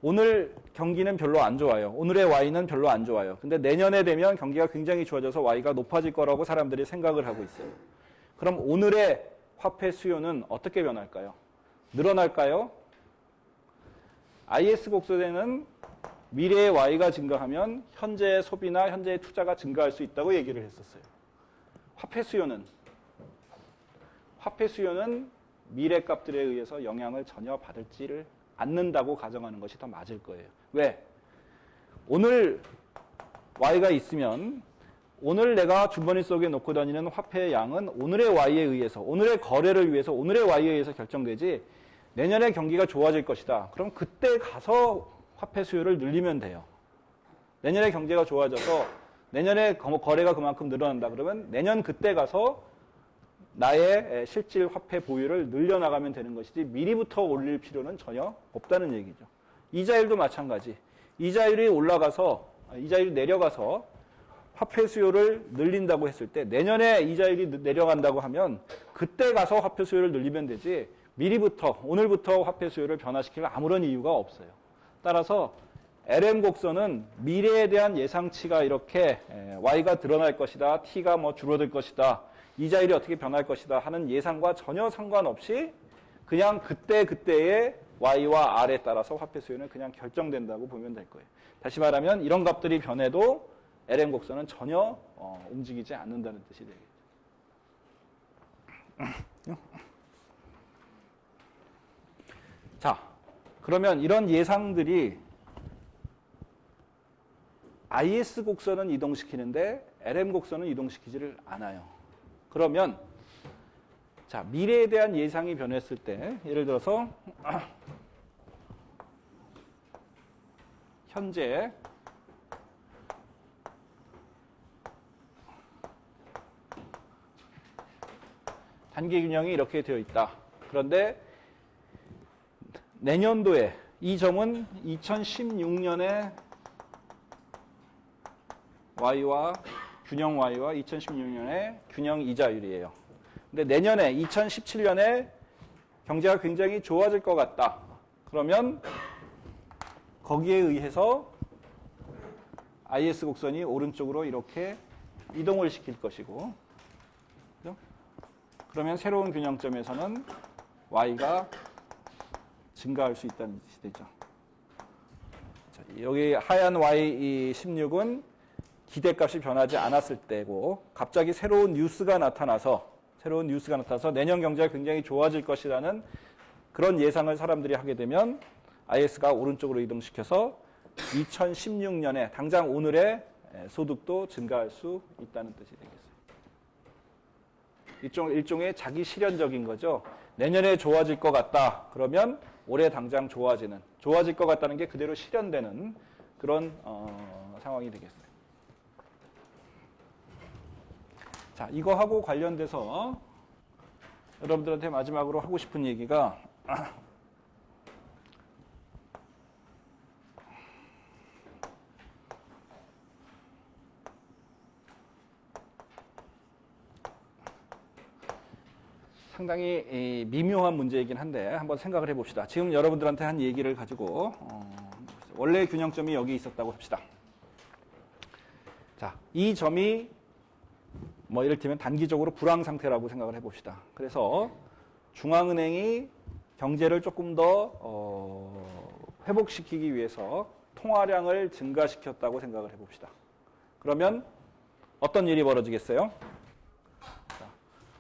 [SPEAKER 1] 오늘 경기는 별로 안 좋아요. 오늘의 Y는 별로 안 좋아요. 근데 내년에 되면 경기가 굉장히 좋아져서 Y가 높아질 거라고 사람들이 생각을 하고 있어요. 그럼 오늘의 화폐 수요는 어떻게 변할까요? 늘어날까요? IS 곡선에는 미래의 Y가 증가하면 현재의 소비나 현재의 투자가 증가할 수 있다고 얘기를 했었어요. 화폐 수요는 미래 값들에 의해서 영향을 전혀 받을지를 않는다고 가정하는 것이 더 맞을 거예요. 왜? 오늘 Y가 있으면 오늘 내가 주머니 속에 놓고 다니는 화폐의 양은 오늘의 Y에 의해서, 오늘의 거래를 위해서 오늘의 Y에 의해서 결정되지, 내년에 경기가 좋아질 것이다. 그럼 그때 가서 화폐 수요를 늘리면 돼요. 내년에 경제가 좋아져서 내년에 거래가 그만큼 늘어난다 그러면 내년 그때 가서 나의 실질 화폐 보유를 늘려나가면 되는 것이지 미리부터 올릴 필요는 전혀 없다는 얘기죠. 이자율도 마찬가지. 이자율이 내려가서 화폐 수요를 늘린다고 했을 때 내년에 이자율이 내려간다고 하면 그때 가서 화폐 수요를 늘리면 되지 미리부터, 오늘부터 화폐 수요를 변화시킬 아무런 이유가 없어요. 따라서 LM 곡선은 미래에 대한 예상치가 이렇게 Y가 드러날 것이다, T가 줄어들 것이다, 이자율이 어떻게 변할 것이다 하는 예상과 전혀 상관없이 그냥 그때의 Y와 R에 따라서 화폐 수요는 그냥 결정된다고 보면 될 거예요. 다시 말하면 이런 값들이 변해도 LM 곡선은 전혀 움직이지 않는다는 뜻이 되겠죠. 자, 그러면 이런 예상들이 IS 곡선은 이동시키는데 LM 곡선은 이동시키지를 않아요. 그러면 자, 미래에 대한 예상이 변했을 때 예를 들어서 현재 단기 균형이 이렇게 되어 있다. 그런데 내년도에 이 점은 2016년에 Y와 균형 Y와 2016년에 균형 이자율이에요. 근데 내년에 2017년에 경제가 굉장히 좋아질 것 같다. 그러면 거기에 의해서 IS 곡선이 오른쪽으로 이렇게 이동을 시킬 것이고, 그러면 새로운 균형점에서는 Y가 증가할 수 있다는 뜻이 되죠. 자, 여기 하얀 Y16은 기대값이 변하지 않았을 때고, 갑자기 새로운 뉴스가 나타나서 내년 경제가 굉장히 좋아질 것이라는 그런 예상을 사람들이 하게 되면 IS가 오른쪽으로 이동시켜서 2016년에 당장 오늘의 소득도 증가할 수 있다는 뜻이 되겠어요. 일종의 자기 실현적인 거죠. 내년에 좋아질 것 같다. 그러면 올해 당장 좋아질 것 같다는 게 그대로 실현되는 그런 상황이 되겠어요. 자, 이거하고 관련돼서 여러분들한테 마지막으로 하고 싶은 얘기가 상당히 미묘한 문제이긴 한데 한번 생각을 해봅시다. 지금 여러분들한테 한 얘기를 가지고 원래 균형점이 여기 있었다고 합시다. 자, 이 점이 뭐 이를테면 단기적으로 불황 상태라고 생각을 해봅시다. 그래서 중앙은행이 경제를 조금 더 회복시키기 위해서 통화량을 증가시켰다고 생각을 해봅시다. 그러면 어떤 일이 벌어지겠어요?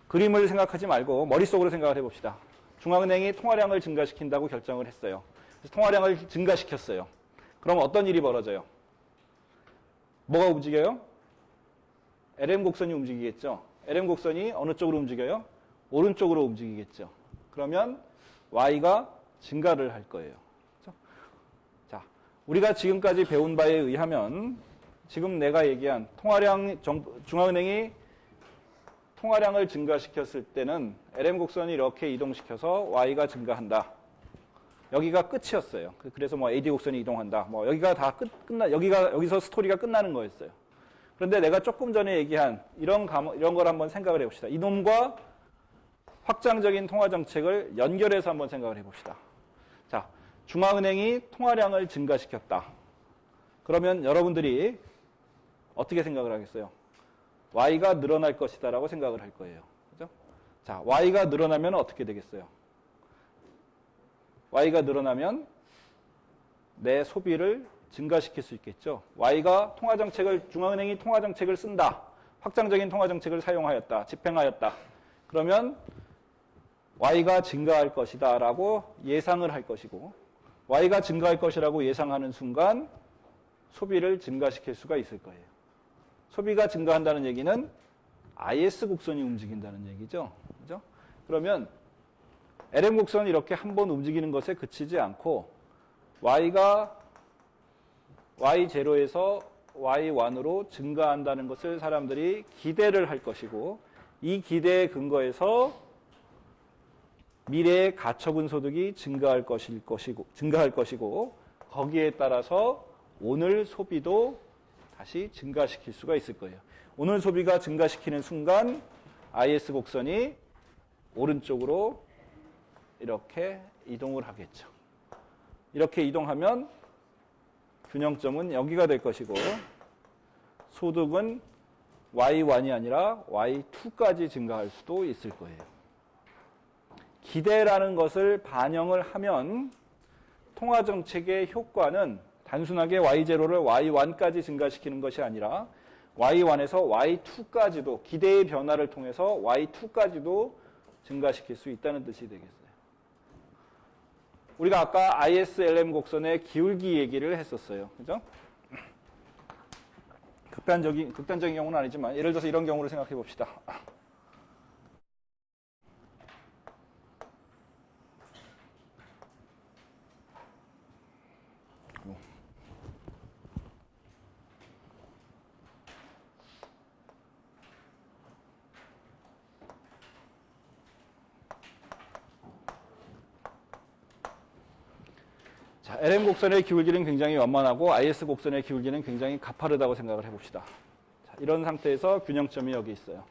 [SPEAKER 1] 그림을 생각하지 말고 머릿속으로 생각을 해봅시다. 중앙은행이 통화량을 증가시킨다고 결정을 했어요. 그래서 통화량을 증가시켰어요. 그럼 어떤 일이 벌어져요? 뭐가 움직여요? LM 곡선이 움직이겠죠. LM 곡선이 어느 쪽으로 움직여요? 오른쪽으로 움직이겠죠. 그러면 Y가 증가를 할 거예요. 그렇죠? 자, 우리가 지금까지 배운 바에 의하면 지금 내가 얘기한 중앙은행이 통화량을 증가시켰을 때는 LM 곡선이 이렇게 이동시켜서 Y가 증가한다. 여기가 끝이었어요. 그래서 뭐 AD 곡선이 이동한다. 뭐 여기가 다 여기서 스토리가 끝나는 거였어요. 그런데 내가 조금 전에 얘기한 이런 걸 한번 생각을 해봅시다. 이놈과 확장적인 통화 정책을 연결해서 한번 생각을 해봅시다. 자, 중앙은행이 통화량을 증가시켰다. 그러면 여러분들이 어떻게 생각을 하겠어요? Y가 늘어날 것이다라고 생각을 할 거예요. 그죠? 자, Y가 늘어나면 어떻게 되겠어요? Y가 늘어나면 내 소비를 증가시킬 수 있겠죠. Y가 중앙은행이 통화정책을 쓴다. 확장적인 통화정책을 사용하였다. 집행하였다. 그러면 Y가 증가할 것이다 라고 예상을 할 것이고 Y가 증가할 것이라고 예상하는 순간 소비를 증가시킬 수가 있을 거예요. 소비가 증가한다는 얘기는 IS 곡선이 움직인다는 얘기죠. 그죠? 그러면 LM 곡선이 이렇게 한번 움직이는 것에 그치지 않고 Y가 Y0에서 Y1으로 증가한다는 것을 사람들이 기대를 할 것이고 이 기대에 근거해서 미래의 가처분 소득이 증가할 것이고 거기에 따라서 오늘 소비도 다시 증가시킬 수가 있을 거예요. 오늘 소비가 증가시키는 순간 IS 곡선이 오른쪽으로 이렇게 이동을 하겠죠. 이렇게 이동하면 균형점은 여기가 될 것이고 소득은 Y1이 아니라 Y2까지 증가할 수도 있을 거예요. 기대라는 것을 반영을 하면 통화정책의 효과는 단순하게 Y0를 Y1까지 증가시키는 것이 아니라 Y1에서 Y2까지도 기대의 변화를 통해서 Y2까지도 증가시킬 수 있다는 뜻이 되겠어요. 우리가 아까 ISLM 곡선의 기울기 얘기를 했었어요. 그죠? 극단적인 경우는 아니지만 예를 들어서 이런 경우를 생각해 봅시다. 자, LM 곡선의 기울기는 굉장히 완만하고 IS 곡선의 기울기는 굉장히 가파르다고 생각을 해봅시다. 자, 이런 상태에서 균형점이 여기 있어요.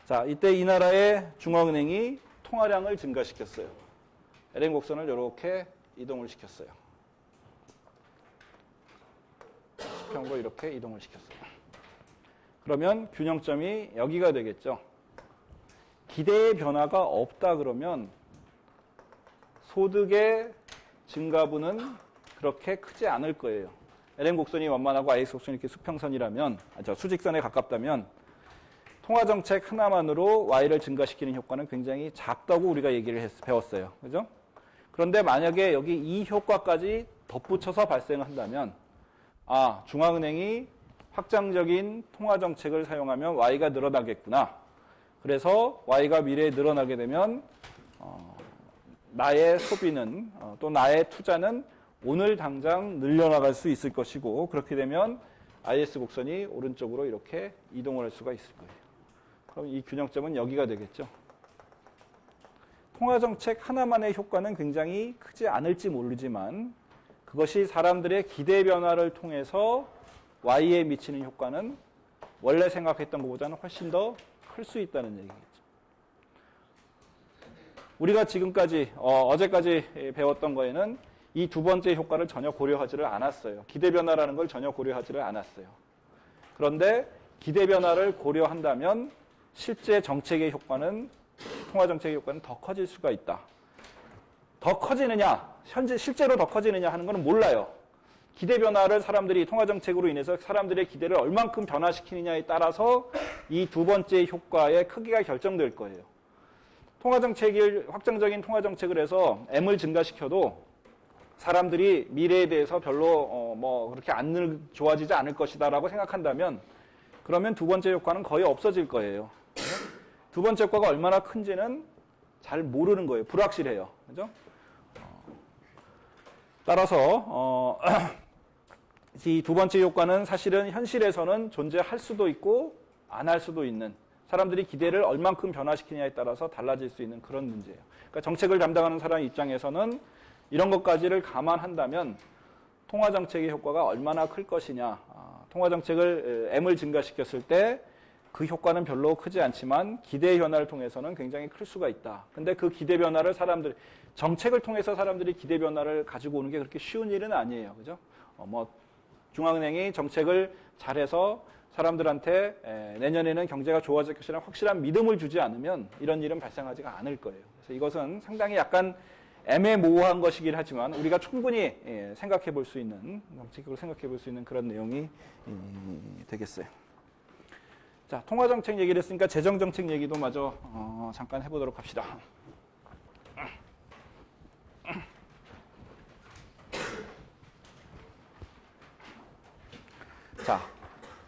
[SPEAKER 1] 자, 이때 이 나라의 중앙은행이 통화량을 증가시켰어요. LM 곡선을 이렇게 이동을 시켰어요. 수평으로 이렇게 이동을 시켰어요. 그러면 균형점이 여기가 되겠죠. 기대의 변화가 없다 그러면 소득의 증가분은 그렇게 크지 않을 거예요. LM 곡선이 완만하고 IS 곡선이 이렇게 수평선이라면, 수직선에 가깝다면 통화정책 하나만으로 Y를 증가시키는 효과는 굉장히 작다고 우리가 얘기를 배웠어요. 그죠? 그런데 만약에 여기 이 효과까지 덧붙여서 발생한다면 중앙은행이 확장적인 통화정책을 사용하면 Y가 늘어나겠구나. 그래서 Y가 미래에 늘어나게 되면 나의 소비는 또 나의 투자는 오늘 당장 늘려나갈 수 있을 것이고 그렇게 되면 IS 곡선이 오른쪽으로 이렇게 이동을 할 수가 있을 거예요. 그럼 이 균형점은 여기가 되겠죠. 통화정책 하나만의 효과는 굉장히 크지 않을지 모르지만 그것이 사람들의 기대 변화를 통해서 Y에 미치는 효과는 원래 생각했던 것보다는 훨씬 더 클 수 있다는 얘기겠죠. 우리가 지금까지 어제까지 배웠던 거에는 이 두 번째 효과를 전혀 고려하지를 않았어요. 기대 변화라는 걸 전혀 고려하지를 않았어요. 그런데 기대 변화를 고려한다면 실제 정책의 효과는 통화 정책의 효과는 더 커질 수가 있다. 더 커지느냐, 현재 실제로 더 커지느냐 하는 것은 몰라요. 기대 변화를 사람들이 통화 정책으로 인해서 사람들의 기대를 얼만큼 변화시키느냐에 따라서 이 두 번째 효과의 크기가 결정될 거예요. 확장적인 통화 정책을 해서 M을 증가시켜도 사람들이 미래에 대해서 별로 그렇게 좋아지지 않을 것이다라고 생각한다면 그러면 두 번째 효과는 거의 없어질 거예요. 두 번째 효과가 얼마나 큰지는 잘 모르는 거예요. 불확실해요. 그죠? 따라서 이 두 번째 효과는 사실은 현실에서는 존재할 수도 있고 안 할 수도 있는 사람들이 기대를 얼만큼 변화시키냐에 따라서 달라질 수 있는 그런 문제예요. 그러니까 정책을 담당하는 사람 입장에서는 이런 것까지를 감안한다면 통화정책의 효과가 얼마나 클 것이냐. 통화정책을 M을 증가시켰을 때 그 효과는 별로 크지 않지만 기대 변화를 통해서는 굉장히 클 수가 있다. 근데 그 기대 변화를 정책을 통해서 사람들이 기대 변화를 가지고 오는 게 그렇게 쉬운 일은 아니에요. 그죠? 중앙은행이 정책을 잘해서 사람들한테 내년에는 경제가 좋아질 것이라는 확실한 믿음을 주지 않으면 이런 일은 발생하지가 않을 거예요. 그래서 이것은 상당히 약간 애매모호한 것이긴 하지만 우리가 충분히 생각해 볼 수 있는, 정책적으로 생각해 볼 수 있는 그런 내용이 되겠어요. 자, 통화정책 얘기를 했으니까 재정정책 얘기도 마저 잠깐 해보도록 합시다. 자,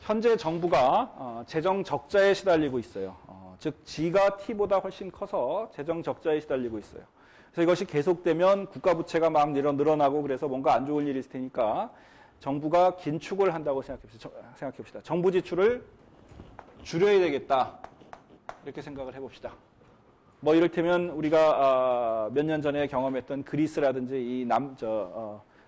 [SPEAKER 1] 현재 정부가 재정 적자에 시달리고 있어요. 즉 G가 T보다 훨씬 커서 재정 적자에 시달리고 있어요. 그래서 이것이 계속되면 국가 부채가 막 늘어나고 그래서 뭔가 안 좋은 일이 있을 테니까 정부가 긴축을 한다고 생각해 봅시다. 정부 지출을 줄여야 되겠다. 이렇게 생각을 해봅시다. 이를테면 우리가 몇 년 전에 경험했던 그리스라든지 이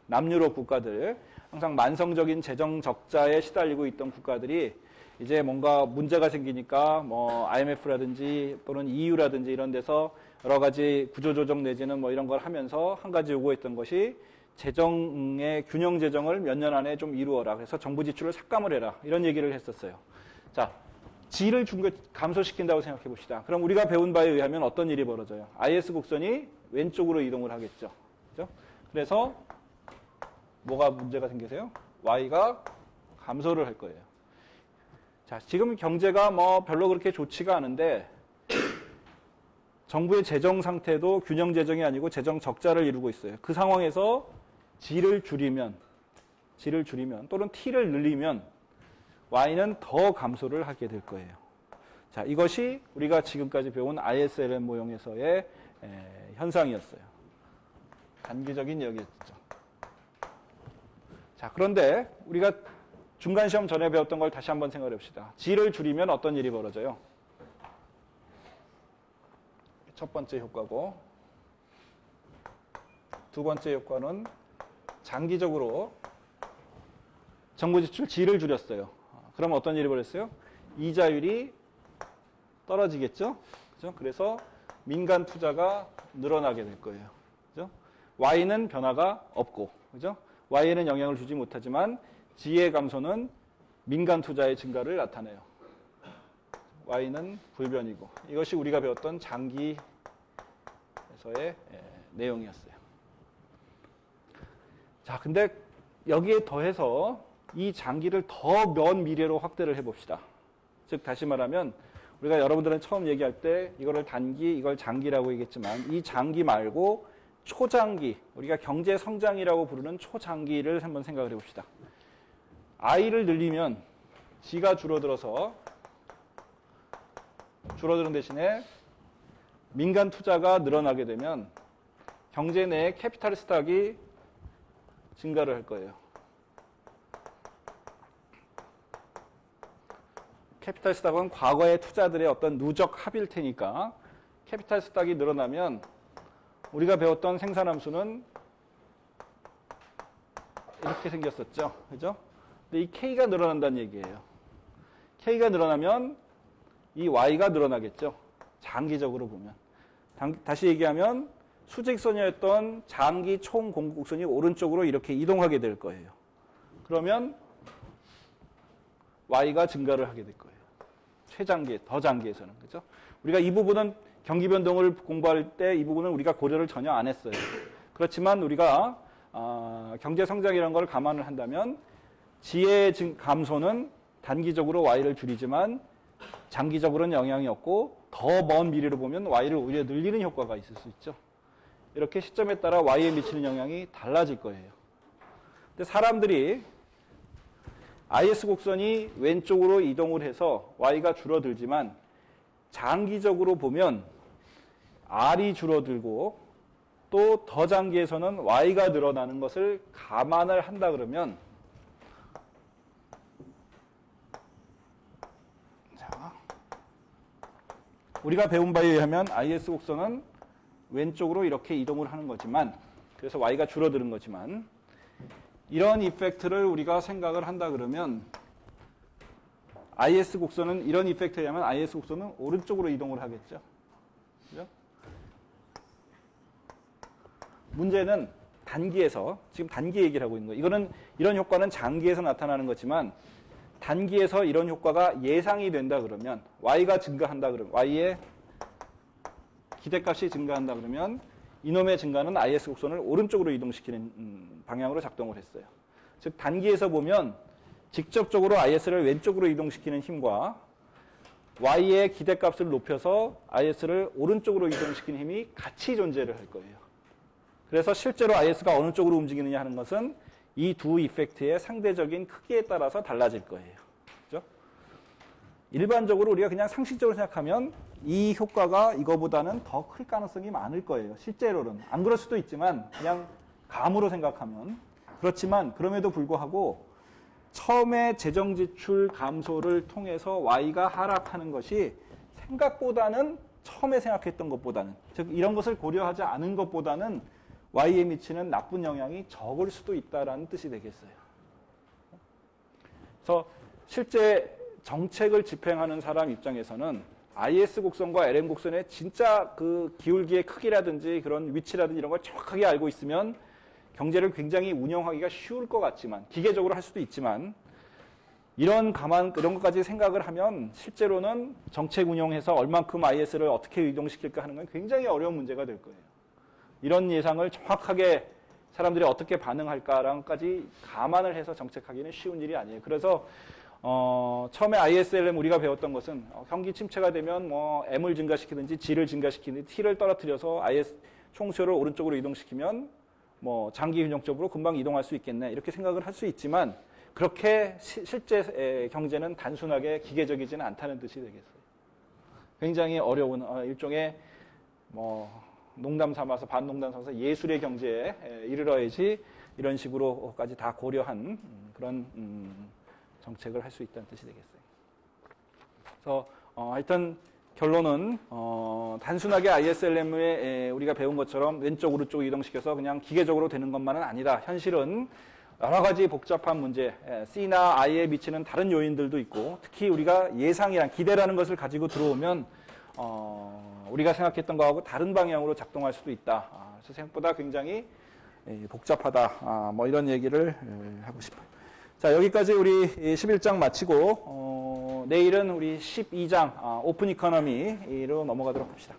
[SPEAKER 1] 남유럽 국가들, 항상 만성적인 재정 적자에 시달리고 있던 국가들이 이제 뭔가 문제가 생기니까 IMF라든지 또는 EU라든지 이런 데서 여러 가지 구조조정 내지는 이런 걸 하면서 한 가지 요구했던 것이 재정의 균형 재정을 몇 년 안에 좀 이루어라. 그래서 정부 지출을 삭감을 해라. 이런 얘기를 했었어요. 자, G를 감소시킨다고 생각해 봅시다. 그럼 우리가 배운 바에 의하면 어떤 일이 벌어져요? IS 곡선이 왼쪽으로 이동을 하겠죠. 그죠? 그래서 뭐가 문제가 생기세요? Y가 감소를 할 거예요. 자, 지금 경제가 별로 그렇게 좋지가 않은데 정부의 재정 상태도 균형 재정이 아니고 재정 적자를 이루고 있어요. 그 상황에서 G를 줄이면 또는 T를 늘리면 Y는 더 감소를 하게 될 거예요. 자, 이것이 우리가 지금까지 배운 ISLM 모형에서의 현상이었어요. 단기적인 얘기였죠. 자, 그런데 우리가 중간 시험 전에 배웠던 걸 다시 한번 생각해 봅시다. G를 줄이면 어떤 일이 벌어져요? 첫 번째 효과고, 두 번째 효과는 장기적으로 정부 지출 G를 줄였어요. 그러면 어떤 일이 벌어졌어요? 이자율이 떨어지겠죠? 그죠? 그래서 민간 투자가 늘어나게 될 거예요. 그죠? Y는 변화가 없고, 그죠? Y에는 영향을 주지 못하지만 G의 감소는 민간 투자의 증가를 나타내요. Y는 불변이고. 이것이 우리가 배웠던 장기에서의 내용이었어요. 자, 근데 여기에 더해서 이 장기를 더 먼 미래로 확대를 해봅시다. 즉 다시 말하면 우리가 여러분들은 처음 얘기할 때 이거를 단기, 이걸 장기라고 얘기했지만 이 장기 말고 초장기, 우리가 경제 성장이라고 부르는 초장기를 한번 생각을 해봅시다. I를 늘리면 G가 줄어들어서 줄어드는 대신에 민간 투자가 늘어나게 되면 경제 내에 캐피탈 스탁이 증가를 할 거예요. 캐피탈 스탁은 과거의 투자들의 어떤 누적 합일 테니까 캐피탈 스탁이 늘어나면 우리가 배웠던 생산함수는 이렇게 생겼었죠. 그죠? 근데 이 K가 늘어난다는 얘기예요. K가 늘어나면 이 Y가 늘어나겠죠. 장기적으로 보면. 다시 얘기하면 수직선이었던 장기 총 공급곡선이 오른쪽으로 이렇게 이동하게 될 거예요. 그러면 Y가 증가를 하게 될 거예요. 최장기, 더 장기에서는. 그죠? 우리가 이 부분은 경기 변동을 공부할 때 이 부분은 우리가 고려를 전혀 안 했어요. 그렇지만 우리가 경제 성장이라는 걸 감안을 한다면 G의 감소는 단기적으로 Y를 줄이지만 장기적으로는 영향이 없고 더 먼 미래로 보면 Y를 오히려 늘리는 효과가 있을 수 있죠. 이렇게 시점에 따라 Y에 미치는 영향이 달라질 거예요. 근데 사람들이 IS 곡선이 왼쪽으로 이동을 해서 Y가 줄어들지만 장기적으로 보면 R이 줄어들고 또 더 장기에서는 Y가 늘어나는 것을 감안을 한다 그러면 우리가 배운 바에 의하면 IS 곡선은 왼쪽으로 이렇게 이동을 하는 거지만 그래서 Y가 줄어드는 거지만 이런 이펙트를 우리가 생각을 한다 그러면 IS 곡선은 이런 이펙트에 의하면 IS 곡선은 오른쪽으로 이동을 하겠죠. 그죠? 문제는 단기에서 지금 단기 얘기를 하고 있는 거예요. 이런 효과는 장기에서 나타나는 거지만 단기에서 이런 효과가 예상이 된다 그러면 Y가 증가한다 그러면 Y의 기대값이 증가한다 그러면 이놈의 증가는 IS 곡선을 오른쪽으로 이동시키는 방향으로 작동을 했어요. 즉 단기에서 보면 직접적으로 IS를 왼쪽으로 이동시키는 힘과 Y의 기대값을 높여서 IS를 오른쪽으로 이동시키는 힘이 같이 존재를 할 거예요. 그래서 실제로 IS가 어느 쪽으로 움직이느냐 하는 것은 이 두 이펙트의 상대적인 크기에 따라서 달라질 거예요. 그죠? 일반적으로 우리가 그냥 상식적으로 생각하면 이 효과가 이거보다는 더 클 가능성이 많을 거예요. 실제로는. 안 그럴 수도 있지만 그냥 감으로 생각하면. 그렇지만 그럼에도 불구하고 처음에 재정 지출 감소를 통해서 Y가 하락하는 것이 생각보다는 처음에 생각했던 것보다는 즉 이런 것을 고려하지 않은 것보다는 Y에 미치는 나쁜 영향이 적을 수도 있다라는 뜻이 되겠어요. 그래서 실제 정책을 집행하는 사람 입장에서는 IS 곡선과 LM 곡선의 진짜 그 기울기의 크기라든지 그런 위치라든지 이런 걸 정확하게 알고 있으면 경제를 굉장히 운영하기가 쉬울 것 같지만 기계적으로 할 수도 있지만 이런 것까지 생각을 하면 실제로는 정책 운영해서 얼만큼 IS를 어떻게 이동시킬까 하는 건 굉장히 어려운 문제가 될 거예요. 이런 예상을 정확하게 사람들이 어떻게 반응할까랑까지 감안을 해서 정책하기는 쉬운 일이 아니에요. 그래서 처음에 ISLM 우리가 배웠던 것은 경기 침체가 되면 뭐 M을 증가시키든지 G를 증가시키든지 T를 떨어뜨려서 IS 총수요를 오른쪽으로 이동시키면 뭐 장기 균형적으로 금방 이동할 수 있겠네 이렇게 생각을 할 수 있지만 그렇게 실제 경제는 단순하게 기계적이지는 않다는 뜻이 되겠어요. 굉장히 어려운 일종의 뭐 농담 삼아서 반농담 삼아서 예술의 경제에 이르러야지 이런 식으로까지 다 고려한 그런 정책을 할 수 있다는 뜻이 되겠어요. 그래서 하여튼 결론은 단순하게 ISLM에 우리가 배운 것처럼 왼쪽 오른쪽 이동시켜서 그냥 기계적으로 되는 것만은 아니다. 현실은 여러 가지 복잡한 문제, C나 I에 미치는 다른 요인들도 있고 특히 우리가 예상이란 기대라는 것을 가지고 들어오면 우리가 생각했던 거하고 다른 방향으로 작동할 수도 있다. 그래서 생각보다 굉장히 복잡하다. 뭐 이런 얘기를 하고 싶어요. 자, 여기까지 우리 11장 마치고 내일은 우리 12장 오픈 이코노미로 넘어가도록 합시다.